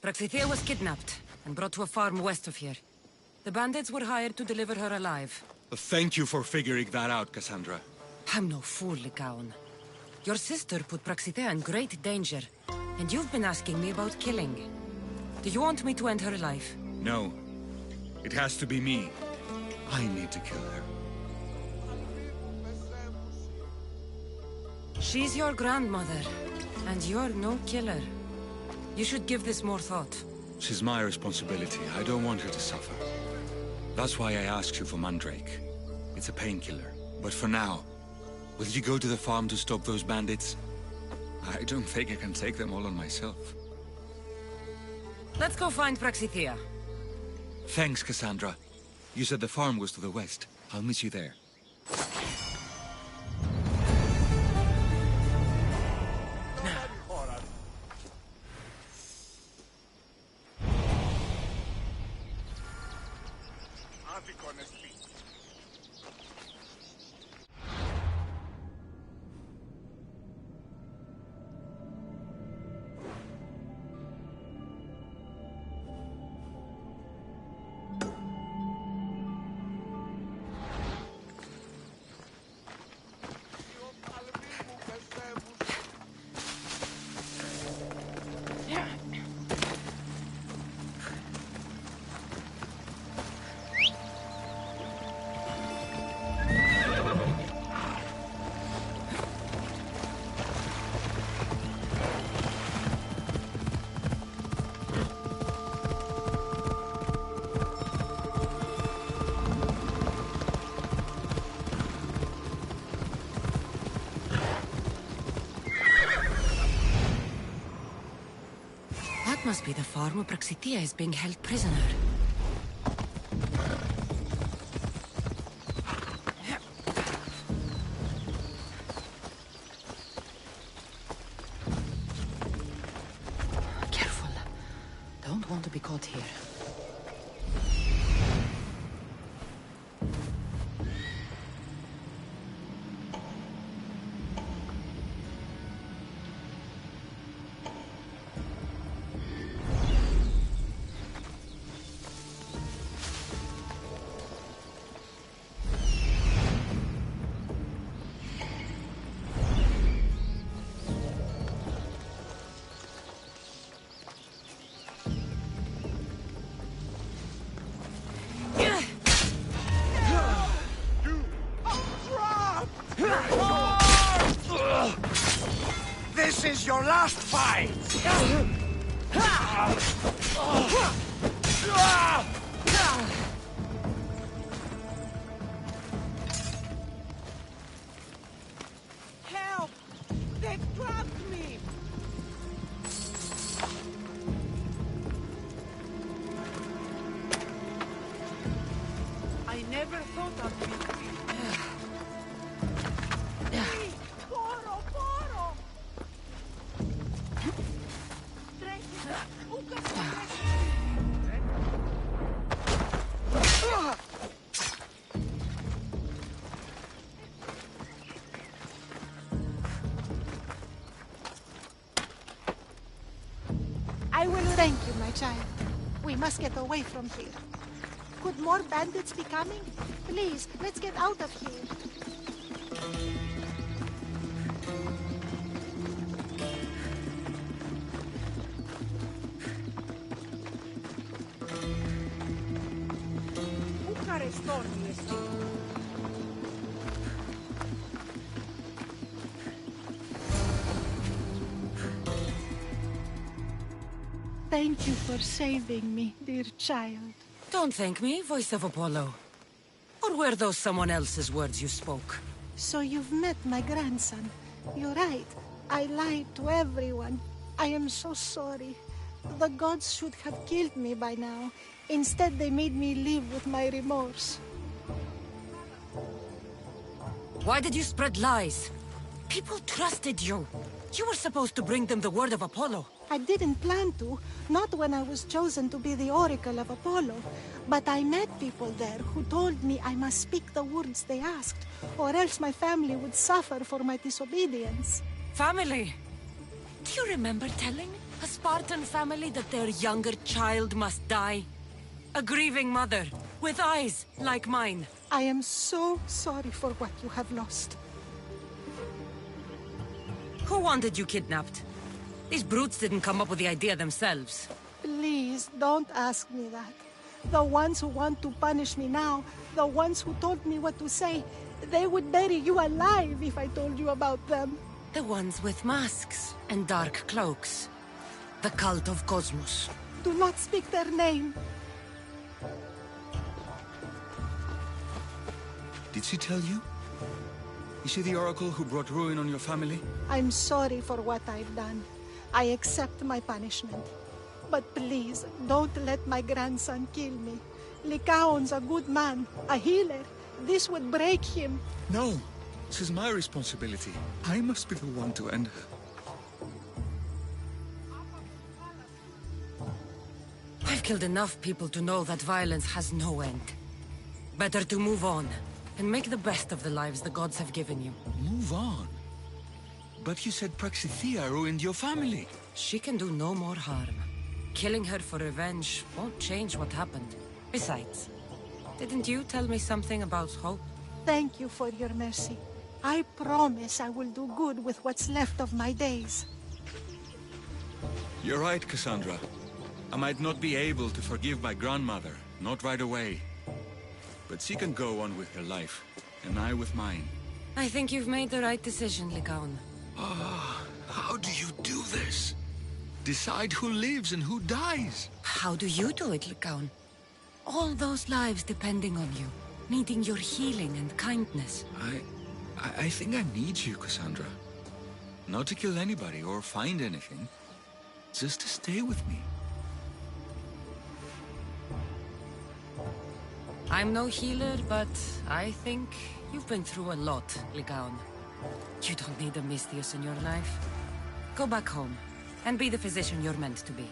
Praxithea was kidnapped and brought to a farm west of here. The bandits were hired to deliver her alive. Thank you for figuring that out, Cassandra. I'm no fool, Lycaon. Your sister put Praxithea in great danger, and you've been asking me about killing. Do you want me to end her life? No. It has to be me. I need to kill her. She's your grandmother, and you're no killer. You should give this more thought. She's my responsibility. I don't want her to suffer. That's why I asked you for Mandrake. It's a painkiller. But for now, will you go to the farm to stop those bandits? I don't think I can take them all on myself. Let's go find Praxithea. Thanks, Cassandra. You said the farm was to the west. I'll meet you there. That must be the farm where Praxithea is being held prisoner. Careful. Don't want to be caught here. This is your last fight! I will thank you, my child. We must get away from here. Could more bandits be coming? Please, let's get out of here. Thank you for saving me, dear child. Don't thank me, voice of Apollo. Or were those someone else's words you spoke? So you've met my grandson. You're right. I lied to everyone. I am so sorry. The gods should have killed me by now. Instead, they made me live with my remorse. Why did you spread lies? People trusted you. You were supposed to bring them the word of Apollo. I didn't plan to, not when I was chosen to be the Oracle of Apollo. But I met people there who told me I must speak the words they asked, or else my family would suffer for my disobedience. Family? Do you remember telling a Spartan family that their younger child must die? A grieving mother, with eyes like mine. I am so sorry for what you have lost. Who wanted you kidnapped? These brutes didn't come up with the idea themselves. Please, don't ask me that. The ones who want to punish me now, the ones who told me what to say, they would bury you alive if I told you about them. The ones with masks and dark cloaks. The cult of Cosmos. Do not speak their name. Did she tell you? Is she the Oracle who brought ruin on your family? I'm sorry for what I've done. I accept my punishment. But please, don't let my grandson kill me. Lycaon's a good man, a healer. This would break him. No, this is my responsibility. I must be the one to end her. I've killed enough people to know that violence has no end. Better to move on, and make the best of the lives the gods have given you. Move on? But you said Praxithea ruined your family. She can do no more harm. Killing her for revenge won't change what happened. Besides, didn't you tell me something about hope? Thank you for your mercy. I promise I will do good with what's left of my days. You're right, Cassandra. I might not be able to forgive my grandmother, not right away. But she can go on with her life, and I with mine. I think you've made the right decision, Lycaon. How do you do this? Decide who lives and who dies? How do you do it, Lycaon? All those lives depending on you, needing your healing and kindness. I think I need you, Cassandra. Not to kill anybody or find anything. Just to stay with me. I'm no healer, but I think you've been through a lot, Lycaon. You don't need a Misthios in your life. Go back home, and be the physician you're meant to be.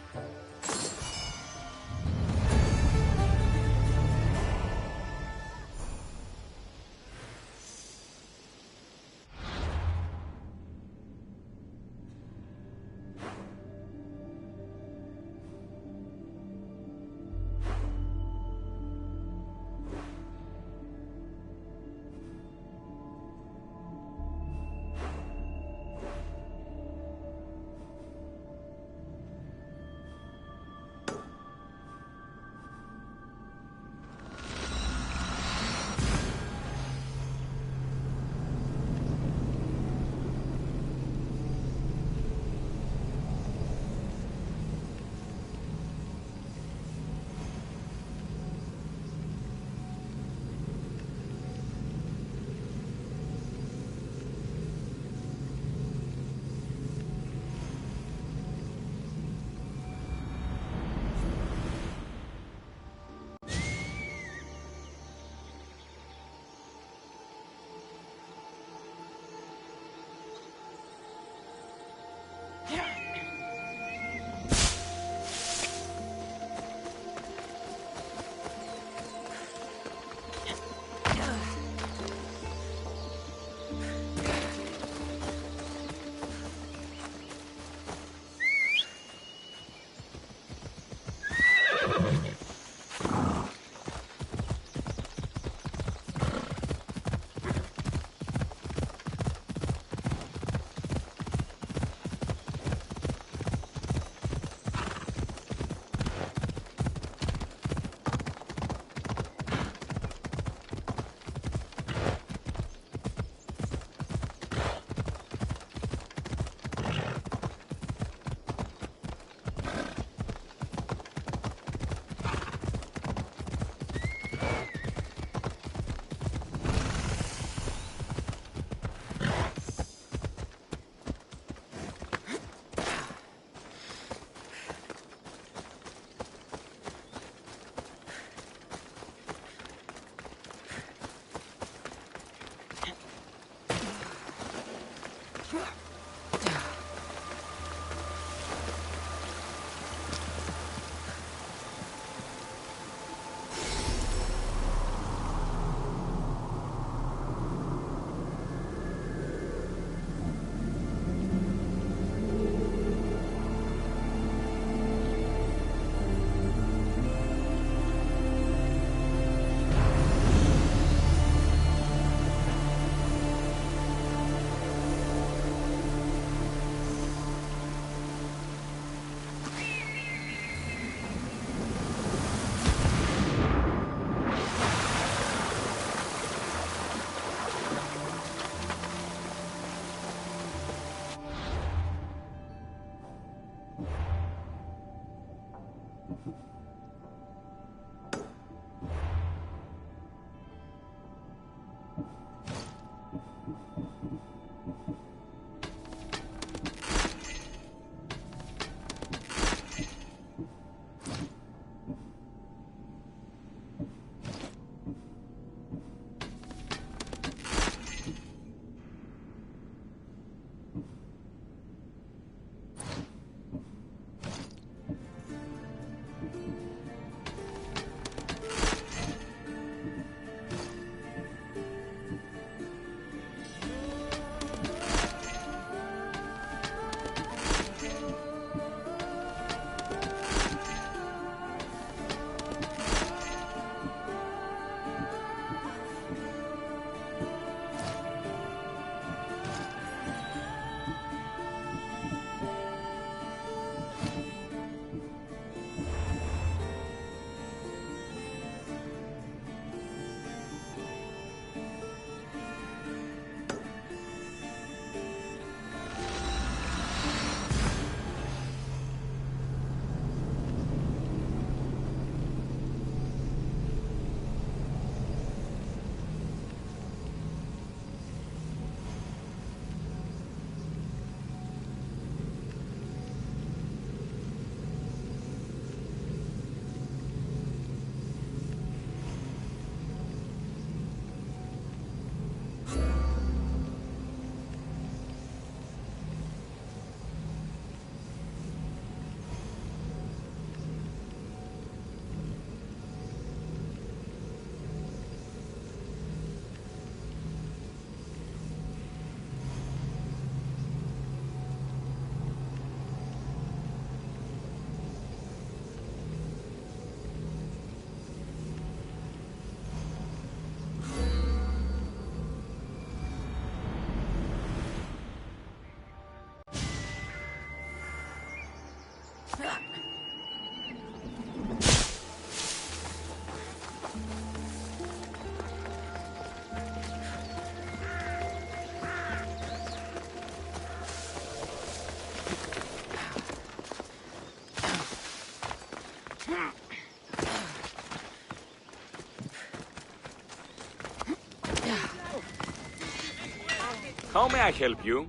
How may I help you?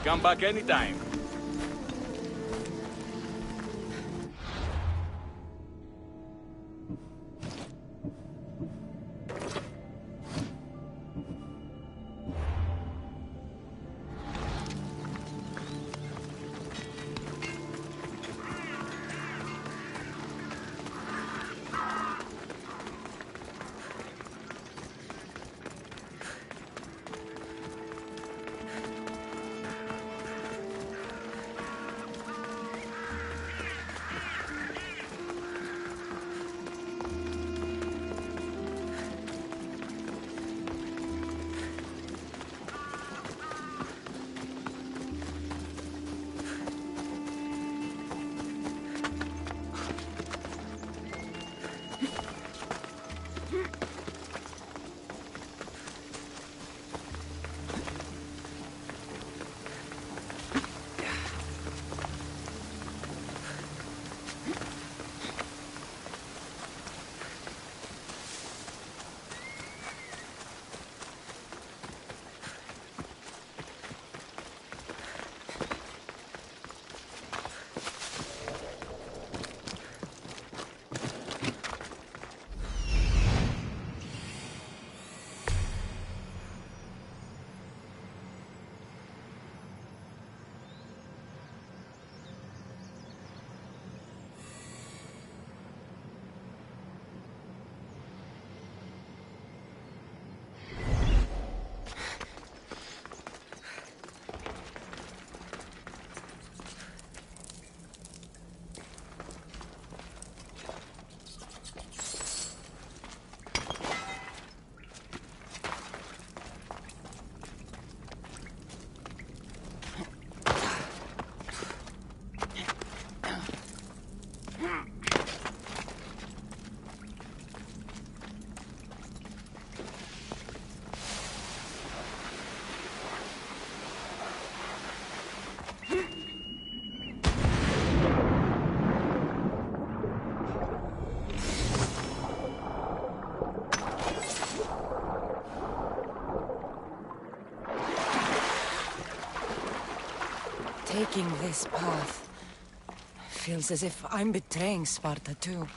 Come back anytime. walking this path. Feels as if I'm betraying Sparta too.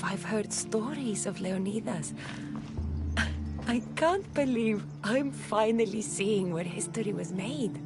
I've heard stories of Leonidas. I can't believe I'm finally seeing where history was made.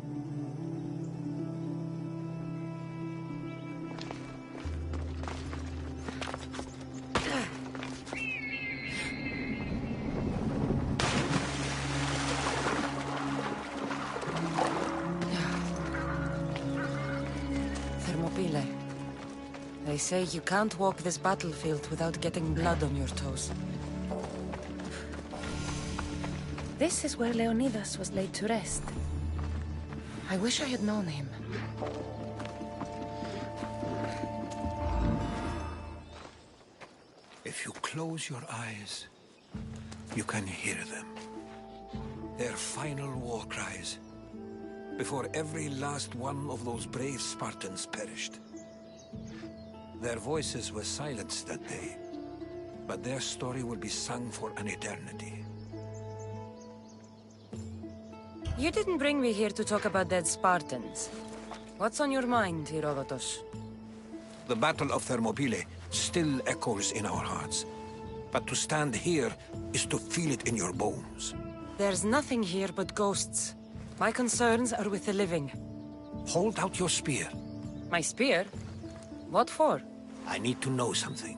They say you can't walk this battlefield without getting blood on your toes. This is where Leonidas was laid to rest. I wish I had known him. If you close your eyes, you can hear them. Their final war cries, before every last one of those brave Spartans perished. Their voices were silenced that day, but their story will be sung for an eternity. You didn't bring me here to talk about dead Spartans. What's on your mind, Herodotus? The Battle of Thermopylae still echoes in our hearts, but to stand here is to feel it in your bones. There's nothing here but ghosts. My concerns are with the living. Hold out your spear. My spear? What for? I need to know something.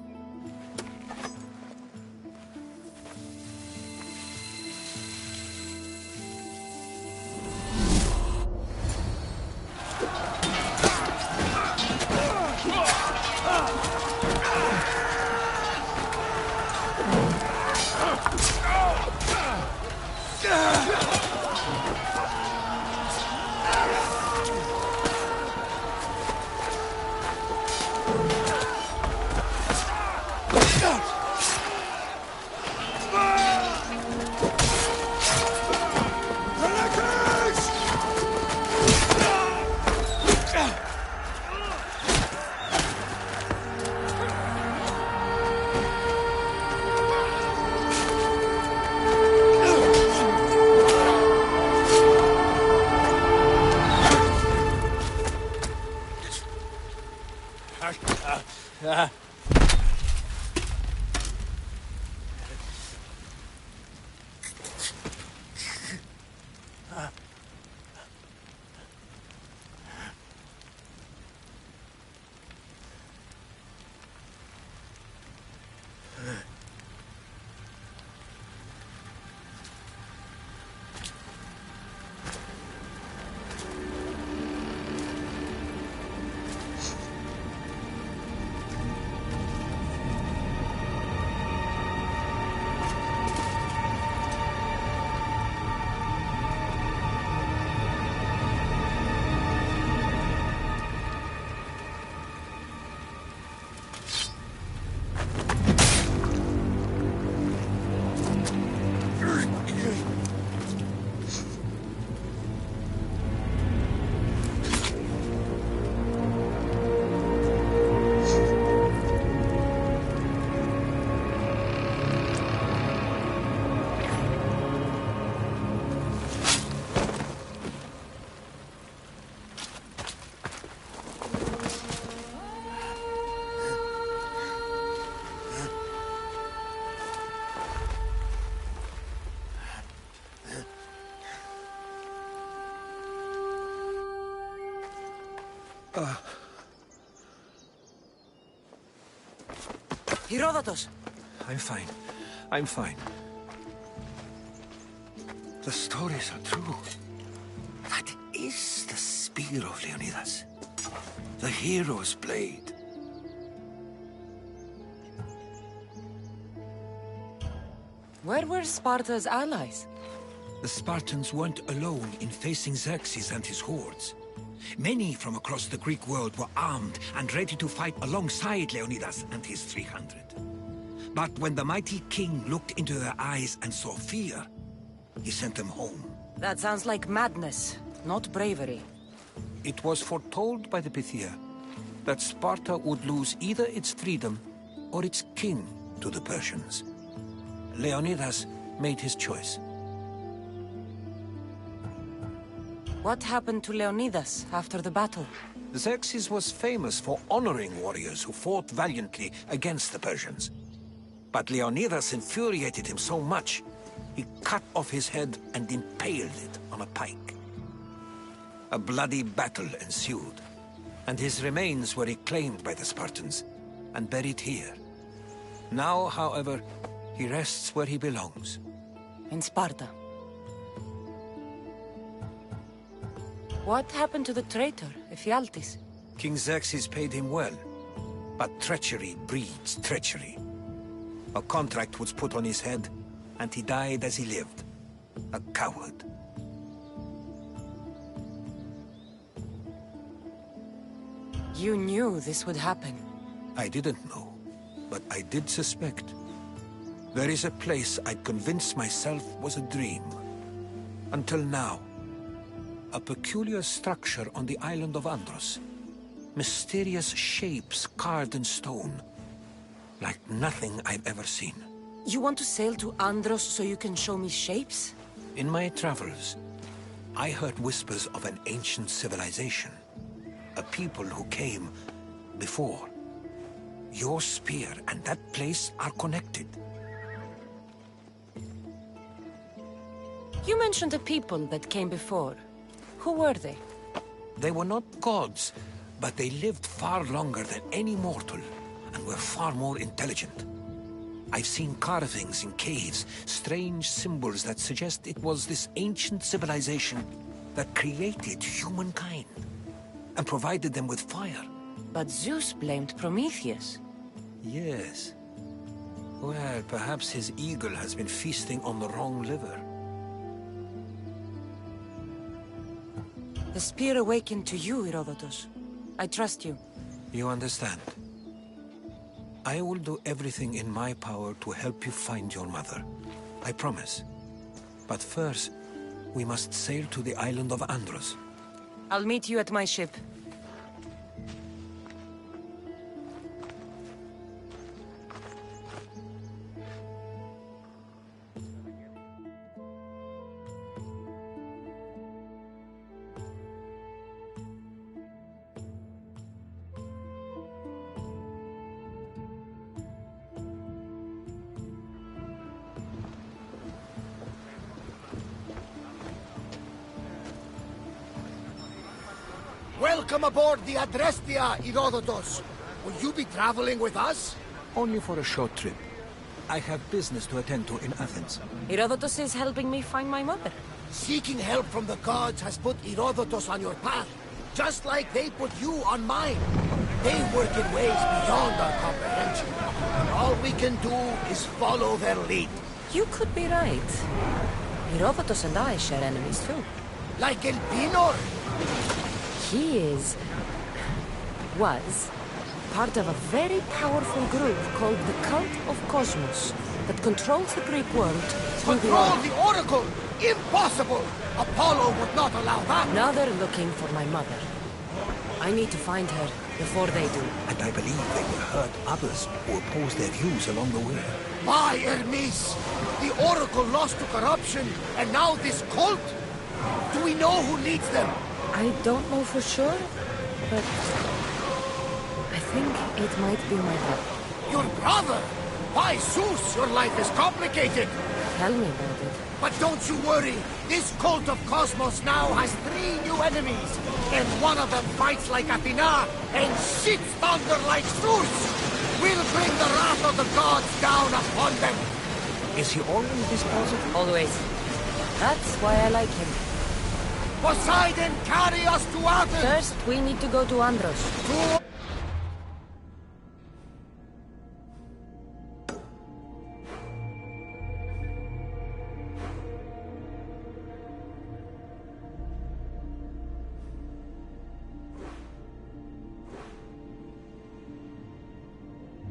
Herodotus! I'm fine. I'm fine. The stories are true. That is the spear of Leonidas. The hero's blade. Where were Sparta's allies? The Spartans weren't alone in facing Xerxes and his hordes. Many from across the Greek world were armed and ready to fight alongside Leonidas and his 300. But when the mighty king looked into their eyes and saw fear, he sent them home. That sounds like madness, not bravery. It was foretold by the Pythia that Sparta would lose either its freedom or its king to the Persians. Leonidas made his choice. What happened to Leonidas after the battle? Xerxes was famous for honoring warriors who fought valiantly against the Persians. But Leonidas infuriated him so much, he cut off his head and impaled it on a pike. A bloody battle ensued, and his remains were reclaimed by the Spartans and buried here. Now, however, he rests where he belongs. In Sparta. What happened to the traitor, Ephialtes? King Xerxes paid him well, but treachery breeds treachery. A contract was put on his head, and he died as he lived. A coward. You knew this would happen. I didn't know, but I did suspect. There is a place I'd convinced myself was a dream. Until now. A peculiar structure on the island of Andros. Mysterious shapes carved in stone. Like nothing I've ever seen. You want to sail to Andros so you can show me shapes? In my travels, I heard whispers of an ancient civilization. A people who came before. Your spear and that place are connected. You mentioned a people that came before. Who were they? They were not gods, but they lived far longer than any mortal, and were far more intelligent. I've seen carvings in caves, strange symbols that suggest it was this ancient civilization that created humankind, and provided them with fire. But Zeus blamed Prometheus. Yes. Well, perhaps his eagle has been feasting on the wrong liver. The spear awakened to you, Herodotus. I trust you. You understand. I will do everything in my power to help you find your mother. I promise. But first, we must sail to the island of Andros. I'll meet you at my ship. Welcome aboard the Adrestia, Herodotus. Will you be traveling with us? Only for a short trip. I have business to attend to in Athens. Herodotus is helping me find my mother. Seeking help from the gods has put Herodotus on your path, just like they put you on mine. They work in ways beyond our comprehension, and all we can do is follow their lead. You could be right. Herodotus and I share enemies too. Like El Pinor? He was part of a very powerful group called the Cult of Cosmos that controls the Greek world through Control the Oracle! Impossible! Apollo would not allow that! Now they're looking for my mother. I need to find her before they do. And I believe they will hurt others who oppose their views along the way. My Hermes! The Oracle lost to corruption, and now this cult? Do we know who leads them? I don't know for sure, but I think it might be my brother. Your brother? Why, Zeus, your life is complicated. Tell me about it. But don't you worry. This cult of Cosmos now has 3 new enemies. And one of them fights like Athena and shits thunder like Zeus. We'll bring the wrath of the gods down upon them. Is he always this positive? Always. That's why I like him. Poseidon, carry us to Athens! First, we need to go to Andros.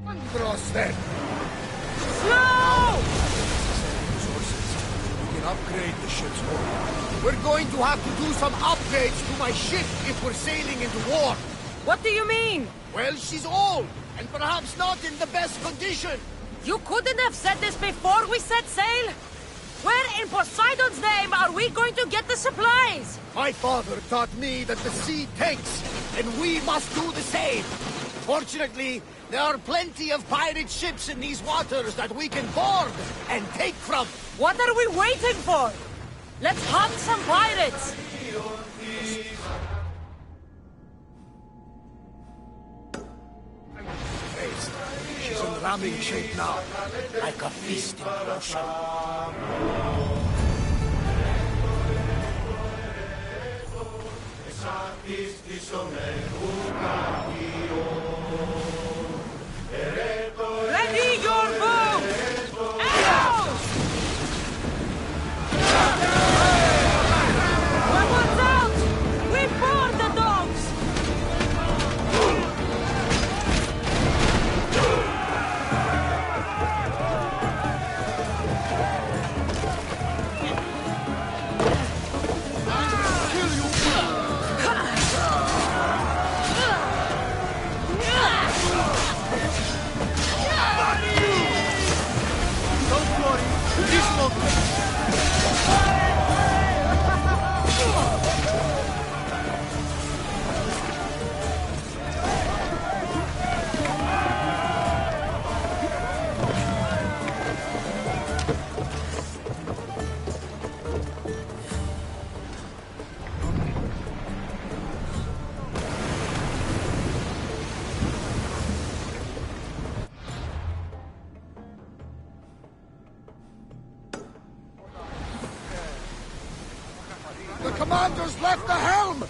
Andros, then! Slow! We can upgrade the ship's hull. We're going to have to do some upgrades to my ship if we're sailing into war. What do you mean? Well, she's old, and perhaps not in the best condition. You couldn't have said this before we set sail? Where in Poseidon's name are we going to get the supplies? My father taught me that the sea takes, and we must do the same. Fortunately, there are plenty of pirate ships in these waters that we can board and take from. What are we waiting for? Let's hunt some pirates! She's in ramming shape now, like a feast in motion. Ready your bow! Arrows! Weapons out! We board the dogs! Don't worry, this won't... The commander's left the helm!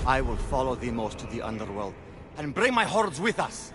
I will follow Demos to the underworld and bring my hordes with us.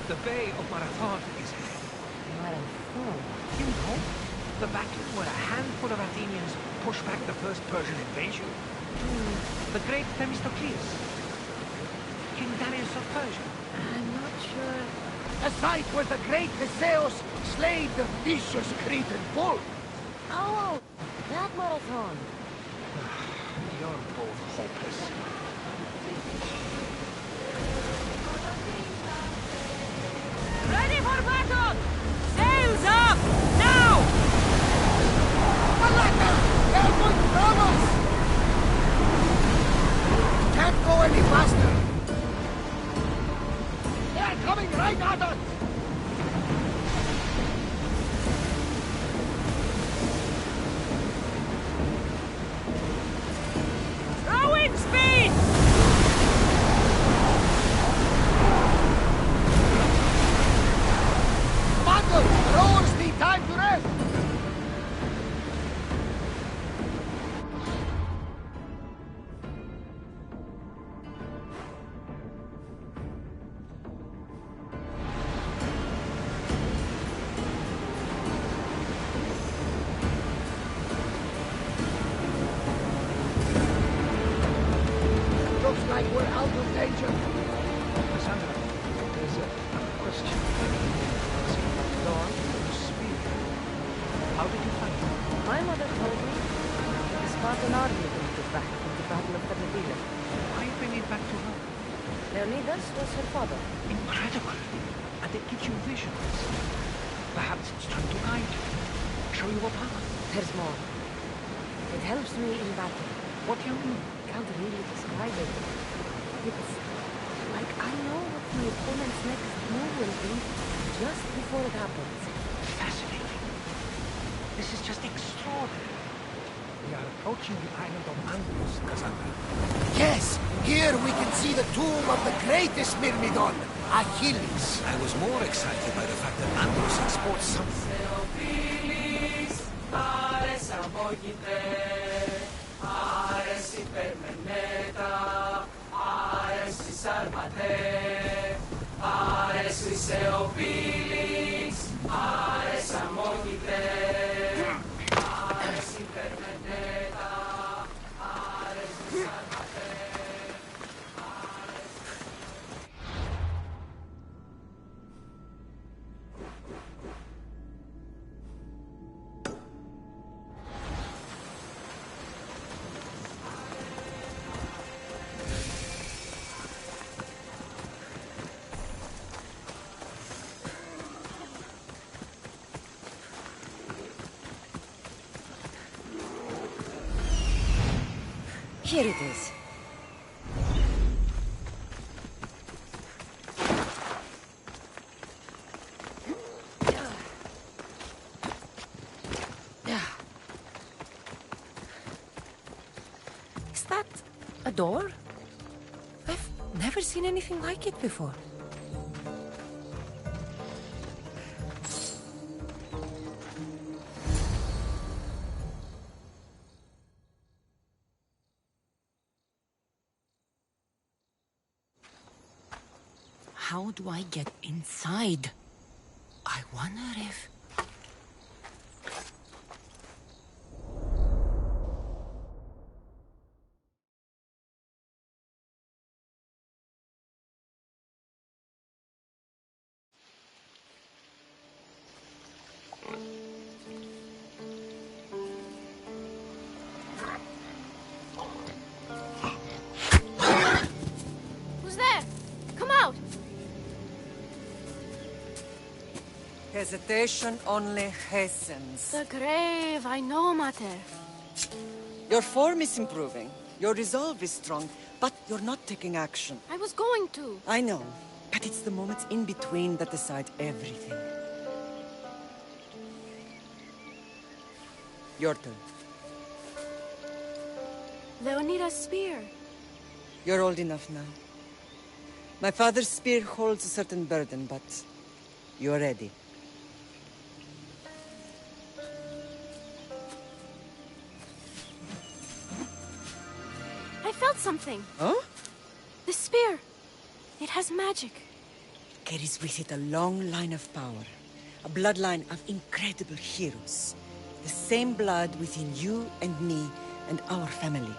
The Bay of Marathon is ahead. Marathon? You know, the battle where a handful of Athenians pushed back the first Persian invasion. The great Themistocles. King Darius of Persia. I'm not sure. A sight where the great Theseus slayed the vicious Cretan bull. Oh, that Marathon. You're both hopeless. Ready for battle! Sails up! Now! Malaka! They're going to ram us! Can't go any faster! They're coming right at us! Rowing speed! Bundle! Rowers need time to rest! Looks like we're out of danger. Cassandra, there's a question. Go on, speak. How did you find him? My mother told me Spartan army retreated back from the Battle of Thermopylae. Why bring it back to her? Leonidas was her father. Incredible. And it gives you visions. Perhaps it's trying to guide you. Show you a path. There's more. It helps me in battle. What do you mean? Can't really describe it. It's like I know what my opponent's next move will be just before it happens. Fascinating. This is just extraordinary. We are approaching the island of Andros, Cassandra. Yes! Here we can see the tomb of the greatest Myrmidon, Achilles. I was more excited by the fact that Andros exports something. Here it is. Is that a door? I've never seen anything like it before. How do I get inside? I wonder if... Who's there? Come out! Hesitation only hastens. The grave, I know, Mater. Your form is improving. Your resolve is strong, but you're not taking action. I was going to. I know, but it's the moments in between that decide everything. Your turn. Leonida's spear. You're old enough now. My father's spear holds a certain burden, but you're ready. I felt something. Huh? The spear. It has magic. Carries with it a long line of power. A bloodline of incredible heroes. The same blood within you and me and our family.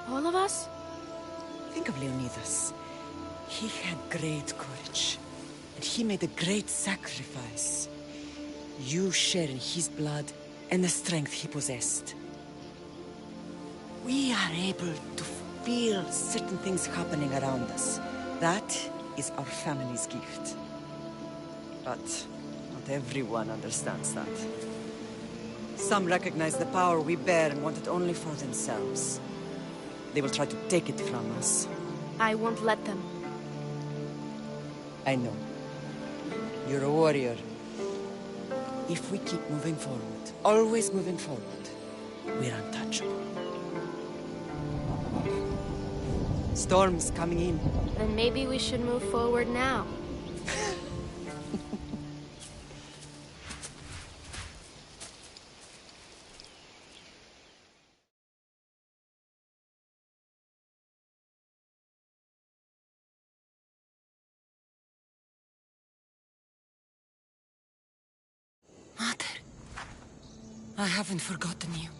All of us? Think of Leonidas. He had great courage. And he made a great sacrifice. You share in his blood and the strength he possessed. We are able to feel certain things happening around us. That is our family's gift. But not everyone understands that. Some recognize the power we bear and want it only for themselves. They will try to take it from us. I won't let them. I know. You're a warrior. If we keep moving forward, always moving forward, we're untouchable. Storm's coming in. Then maybe we should move forward now. Mater, I haven't forgotten you.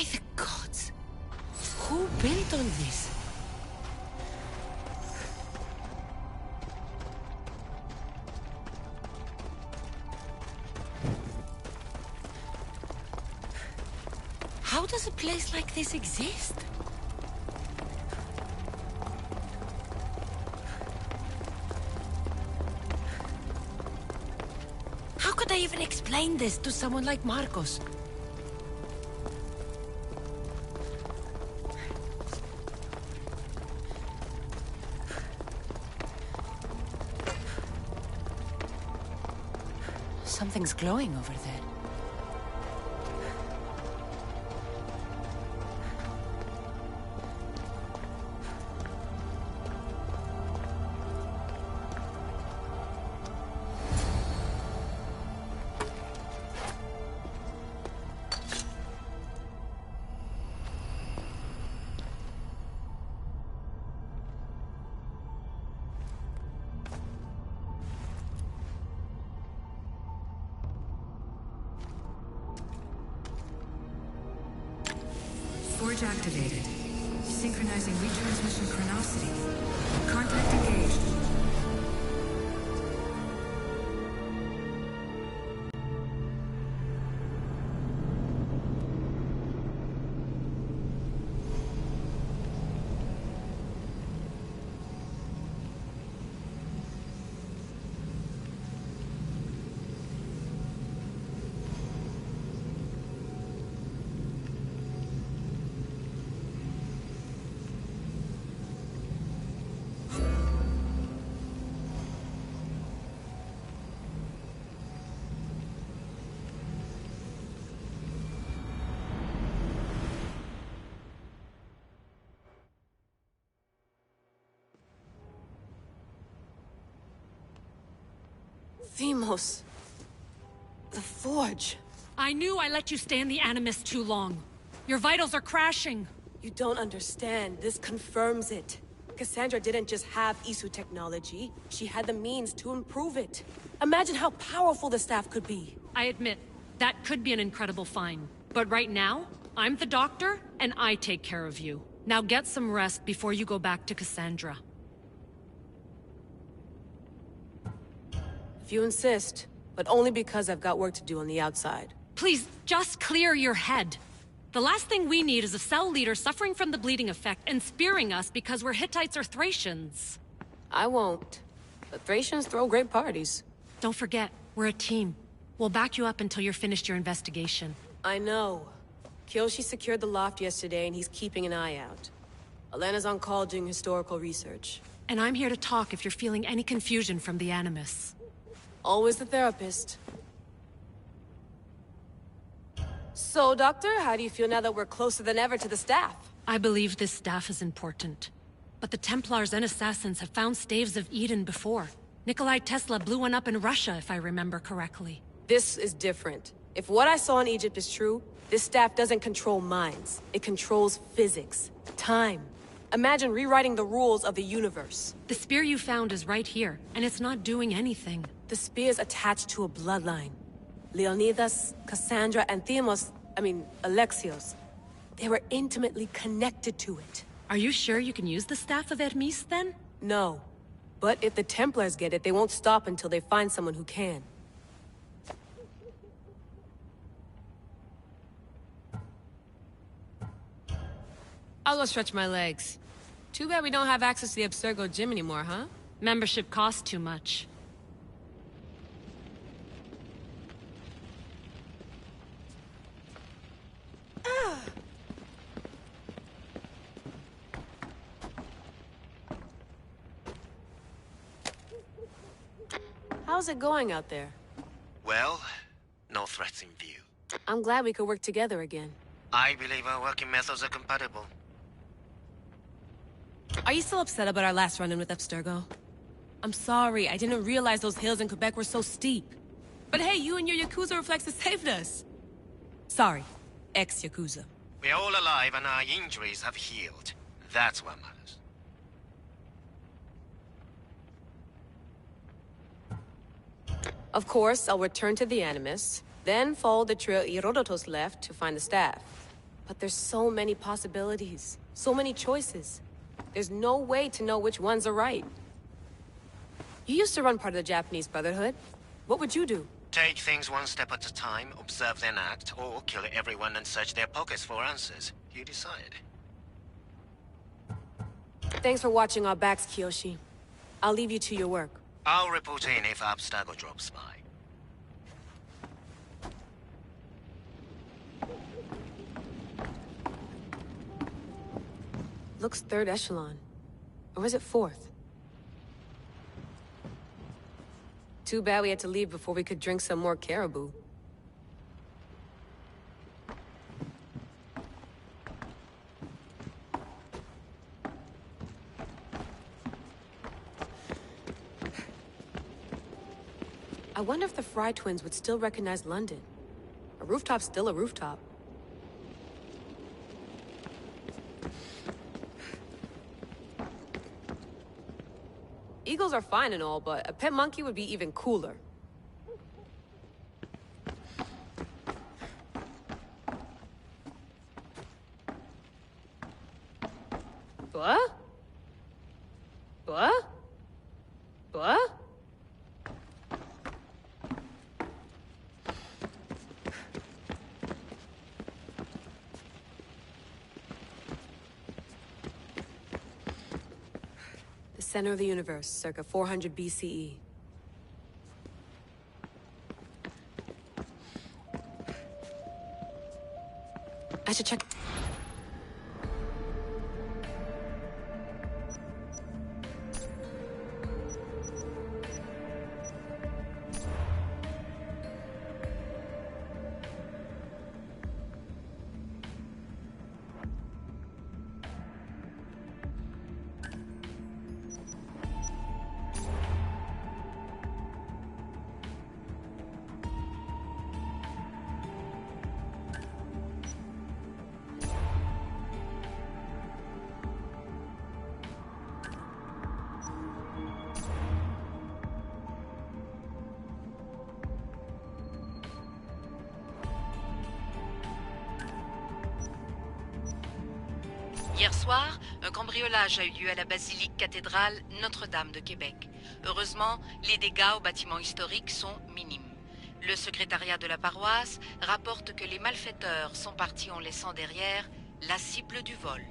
By the gods! Who built all this? How does a place like this exist? How could I even explain this to someone like Marcos? Something's glowing over there. Forge activated. Synchronizing retransmission chronicity. Contact engaged. Themos. The Forge. I knew I let you stay in the Animus too long. Your vitals are crashing. You don't understand. This confirms it. Cassandra didn't just have Isu technology. She had the means to improve it. Imagine how powerful the staff could be. I admit, that could be an incredible find. But right now, I'm the doctor, and I take care of you. Now get some rest before you go back to Cassandra. If you insist, but only because I've got work to do on the outside. Please, just clear your head. The last thing we need is a cell leader suffering from the bleeding effect and spearing us because we're Hittites or Thracians. I won't. But Thracians throw great parties. Don't forget, we're a team. We'll back you up until you're finished your investigation. I know. Kyoshi secured the loft yesterday and he's keeping an eye out. Elena's on call doing historical research. And I'm here to talk if you're feeling any confusion from the Animus. Always the therapist. So, Doctor, how do you feel now that we're closer than ever to the staff? I believe this staff is important. But the Templars and Assassins have found staves of Eden before. Nikolai Tesla blew one up in Russia, if I remember correctly. This is different. If what I saw in Egypt is true, this staff doesn't control minds. It controls physics, time. Imagine rewriting the rules of the universe. The spear you found is right here, and it's not doing anything. The spear's attached to a bloodline. Leonidas, Cassandra, and Alexios. They were intimately connected to it. Are you sure you can use the Staff of Hermes, then? No. But if the Templars get it, they won't stop until they find someone who can. I'll go stretch my legs. Too bad we don't have access to the Abstergo gym anymore, huh? Membership costs too much. How's it going out there? Well, no threats in view. I'm glad we could work together again. I believe our working methods are compatible. Are you still upset about our last run-in with Abstergo? I'm sorry, I didn't realize those hills in Quebec were so steep. But hey, you and your Yakuza reflexes saved us. Sorry, ex-Yakuza. We're all alive and our injuries have healed. That's what matters. Of course, I'll return to the Animus, then follow the trail Herodotus left to find the staff. But there's so many possibilities. So many choices. There's no way to know which ones are right. You used to run part of the Japanese Brotherhood. What would you do? Take things one step at a time, observe then act, or kill everyone and search their pockets for answers. You decide. Thanks for watching our backs, Kiyoshi. I'll leave you to your work. I'll report in if Abstergo drops by. Looks third echelon. Or is it fourth? Too bad we had to leave before we could drink some more caribou. I wonder if the Fry twins would still recognize London. A rooftop's still a rooftop. Eagles are fine and all, but a pet monkey would be even cooler. What? What? What? Center of the universe, circa 400 BCE. I should check. Hier soir, un cambriolage a eu lieu à la basilique cathédrale Notre-Dame de Québec. Heureusement, les dégâts au bâtiment historique sont minimes. Le secrétariat de la paroisse rapporte que les malfaiteurs sont partis en laissant derrière la cible du vol.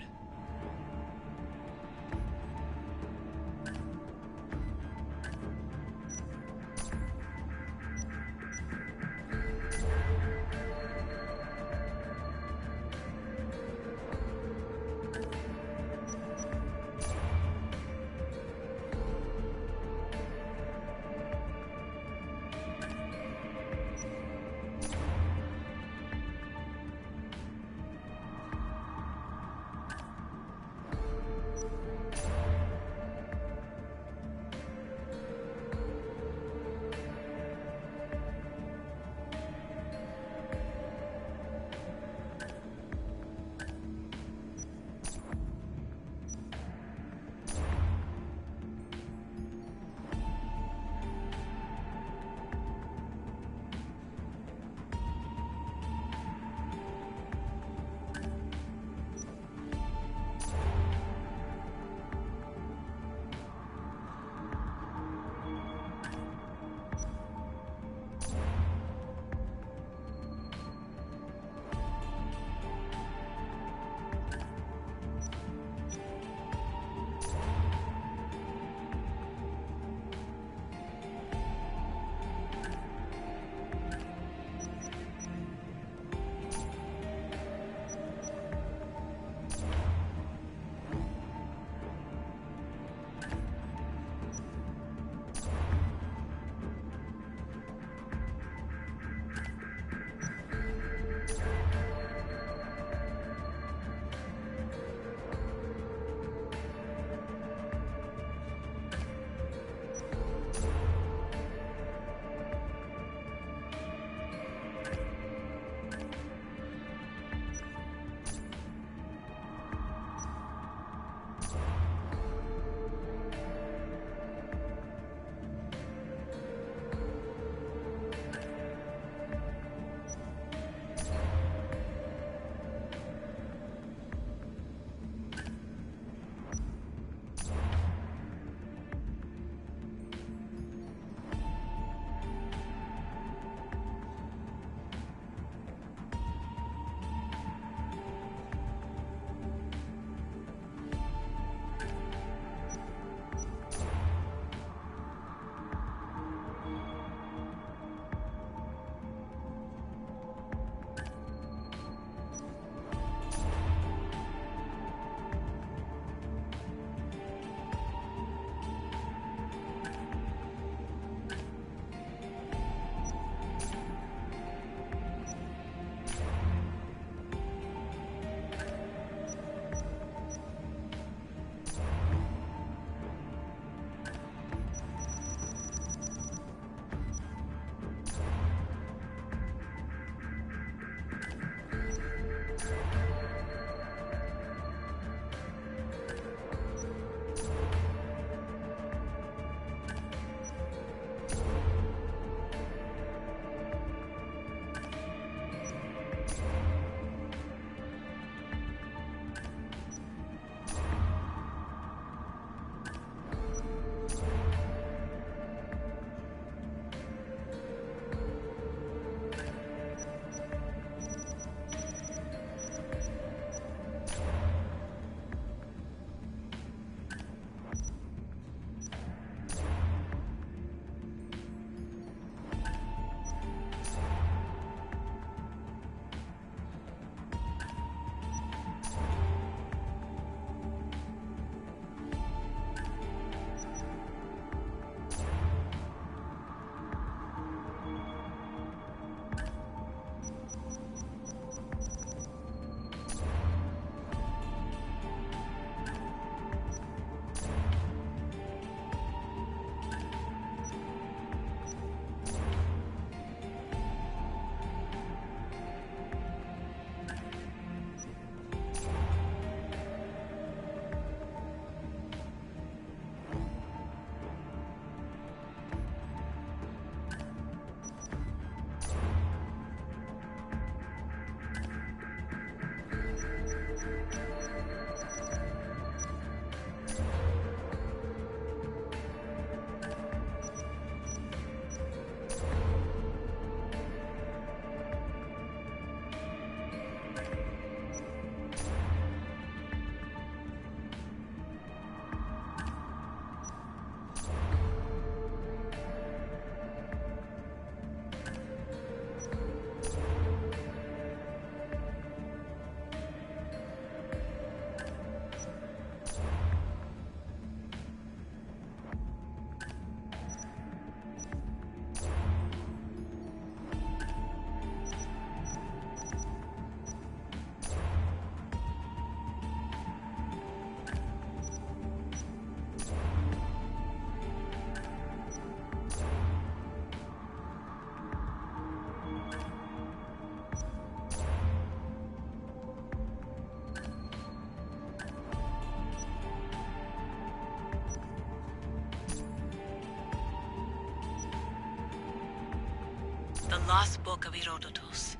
lost book of Herodotus.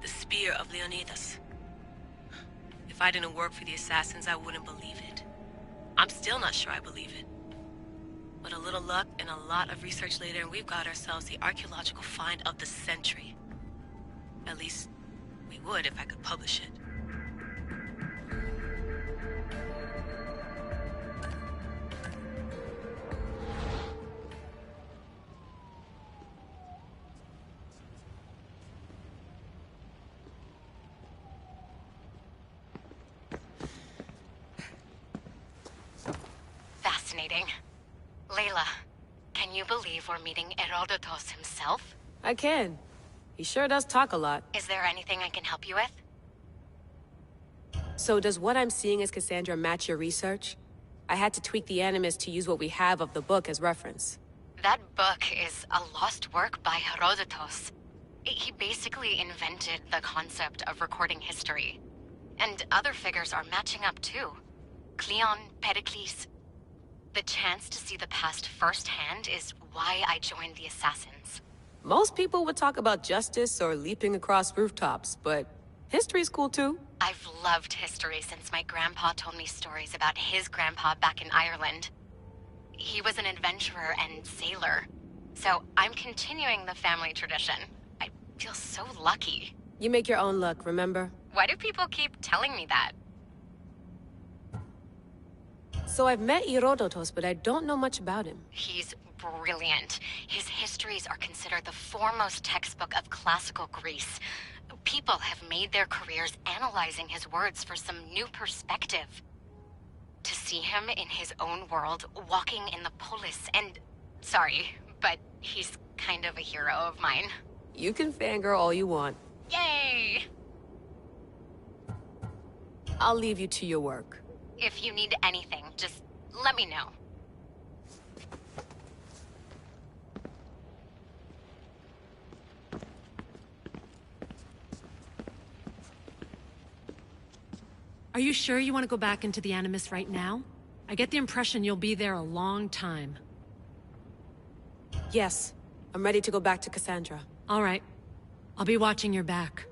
The spear of Leonidas. If I didn't work for the assassins, I wouldn't believe it. I'm still not sure I believe it. But a little luck and a lot of research later, and we've got ourselves the archaeological find of the century. At least, we would if I could publish it. Fascinating. Layla, can you believe we're meeting Herodotus himself? I can. He sure does talk a lot. Is there anything I can help you with? So does what I'm seeing as Cassandra match your research? I had to tweak the animus to use what we have of the book as reference. That book is a lost work by Herodotus. He basically invented the concept of recording history. And other figures are matching up too. Cleon, Pericles. The chance to see the past firsthand is why I joined the Assassins. Most people would talk about justice or leaping across rooftops, but history's cool too. I've loved history since my grandpa told me stories about his grandpa back in Ireland. He was an adventurer and sailor, so I'm continuing the family tradition. I feel so lucky. You make your own luck, remember? Why do people keep telling me that? So I've met Herodotus, but I don't know much about him. He's brilliant. His histories are considered the foremost textbook of classical Greece. People have made their careers analyzing his words for some new perspective. To see him in his own world, walking in the polis, and... Sorry, but he's kind of a hero of mine. You can fangirl all you want. Yay! I'll leave you to your work. If you need anything, just let me know. Are you sure you want to go back into the Animus right now? I get the impression you'll be there a long time. Yes. I'm ready to go back to Cassandra. All right. I'll be watching your back.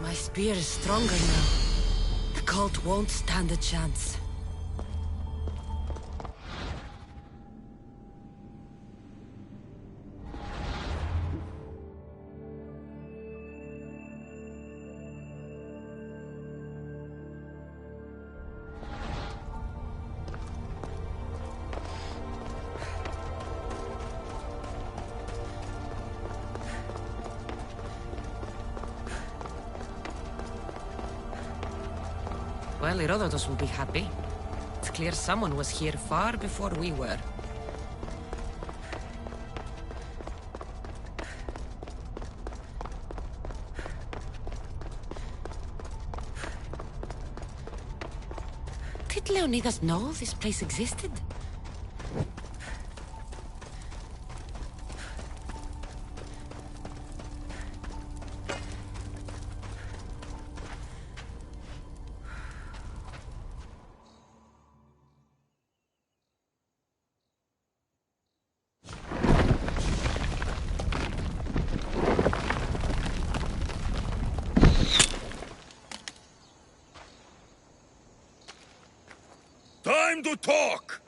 My spear is stronger now. The cult won't stand a chance. Well, Herodotus will be happy. It's clear someone was here far before we were. Did Leonidas know this place existed? time to talk!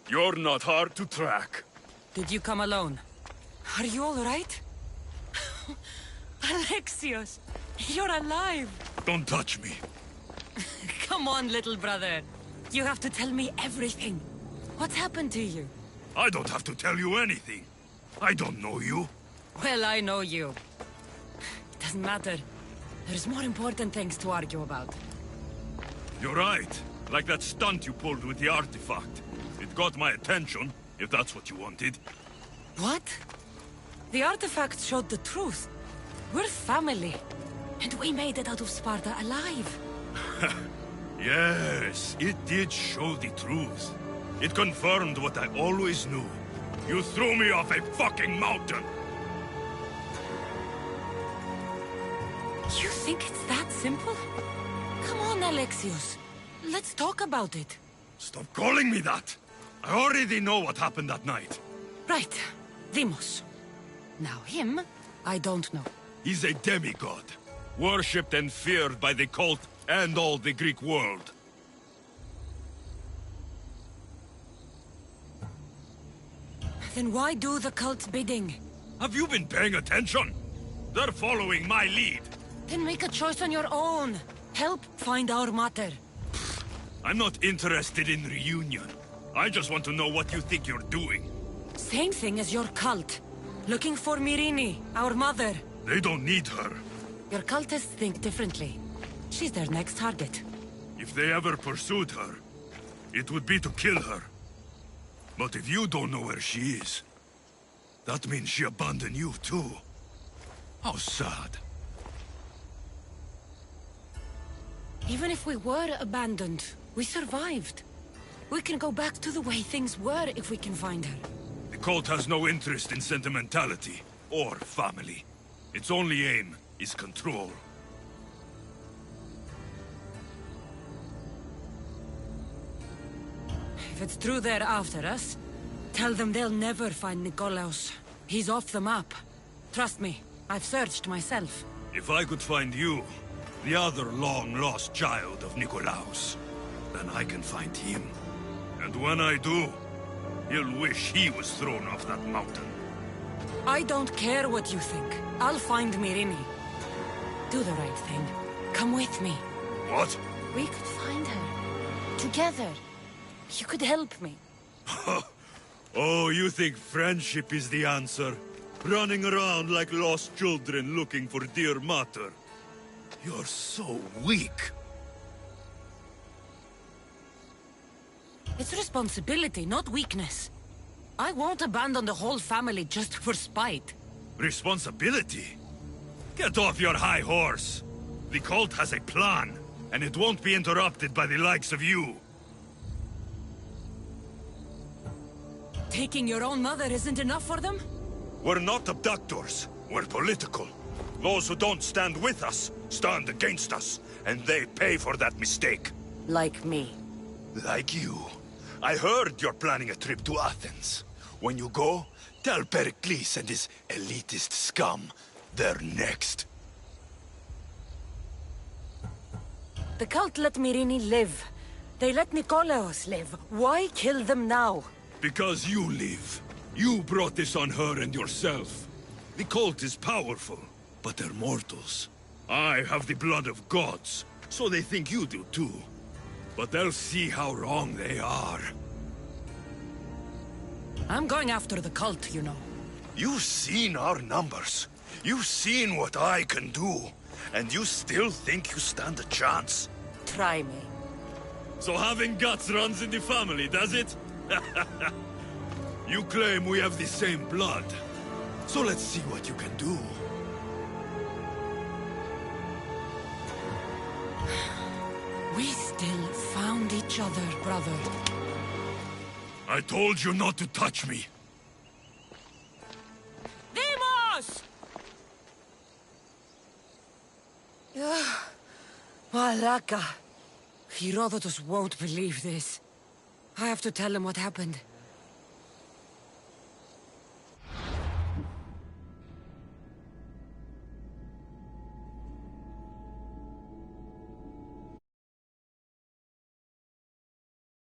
You're not hard to track. Did you come alone? Are you all right? Alexios, you're alive! Don't touch me. Come on, little brother. You have to tell me everything. What's happened to you? I don't have to tell you anything. I don't know you. Well, I know you. It doesn't matter. There's more important things to argue about. You're right. Like that stunt you pulled with the artifact. It got my attention, if that's what you wanted. What? The artifact showed the truth. We're family. And we made it out of Sparta alive. Yes, it did show the truth. It confirmed what I always knew. You threw me off a fucking mountain! You think it's that simple? Come on, Alexios. Let's talk about it. Stop calling me that! I already know what happened that night. Right. Deimos. Now him, I don't know. He's a demigod. Worshipped and feared by the cult and all the Greek world. Then why do the cult's bidding? Have you been paying attention? They're following my lead. Then make a choice on your own. Help find our mater. I'm not interested in reunion. I just want to know what you think you're doing. Same thing as your cult. Looking for Myrrine, our mother. They don't need her. Your cultists think differently. She's their next target. If they ever pursued her, it would be to kill her. But if you don't know where she is, that means she abandoned you too. How sad. Even if we were abandoned, we survived. We can go back to the way things were if we can find her. The cult has no interest in sentimentality or family. Its only aim is control. If it's true they're after us, tell them they'll never find Nikolaos. He's off the map. Trust me, I've searched myself. If I could find you, the other long-lost child of Nikolaos, then I can find him. And when I do, he'll wish he was thrown off that mountain. I don't care what you think. I'll find Myrrine. Do the right thing. Come with me. What? We could find her. Together. You could help me. Oh, you think friendship is the answer? Running around like lost children looking for dear mater. You're so weak. It's responsibility, not weakness. I won't abandon the whole family just for spite. Responsibility? Get off your high horse. The cult has a plan, and it won't be interrupted by the likes of you. Taking your own mother isn't enough for them? We're not abductors. We're political. Those who don't stand with us, stand against us. And they pay for that mistake. Like me. Like you. I heard you're planning a trip to Athens. When you go, tell Pericles and his elitist scum they're next. The cult let Myrrine live. They let Nikolaos live. Why kill them now? Because you live. You brought this on her and yourself. The cult is powerful, but they're mortals. I have the blood of gods, so they think you do too. But they'll see how wrong they are. I'm going after the cult, you know. You've seen our numbers. You've seen what I can do. And you still think you stand a chance? Try me. So having guts runs in the family, does it? You claim we have the same blood. So let's see what you can do. We still found each other, brother. I told you not to touch me. Deimos! Malaka. Herodotus won't believe this. I have to tell him what happened.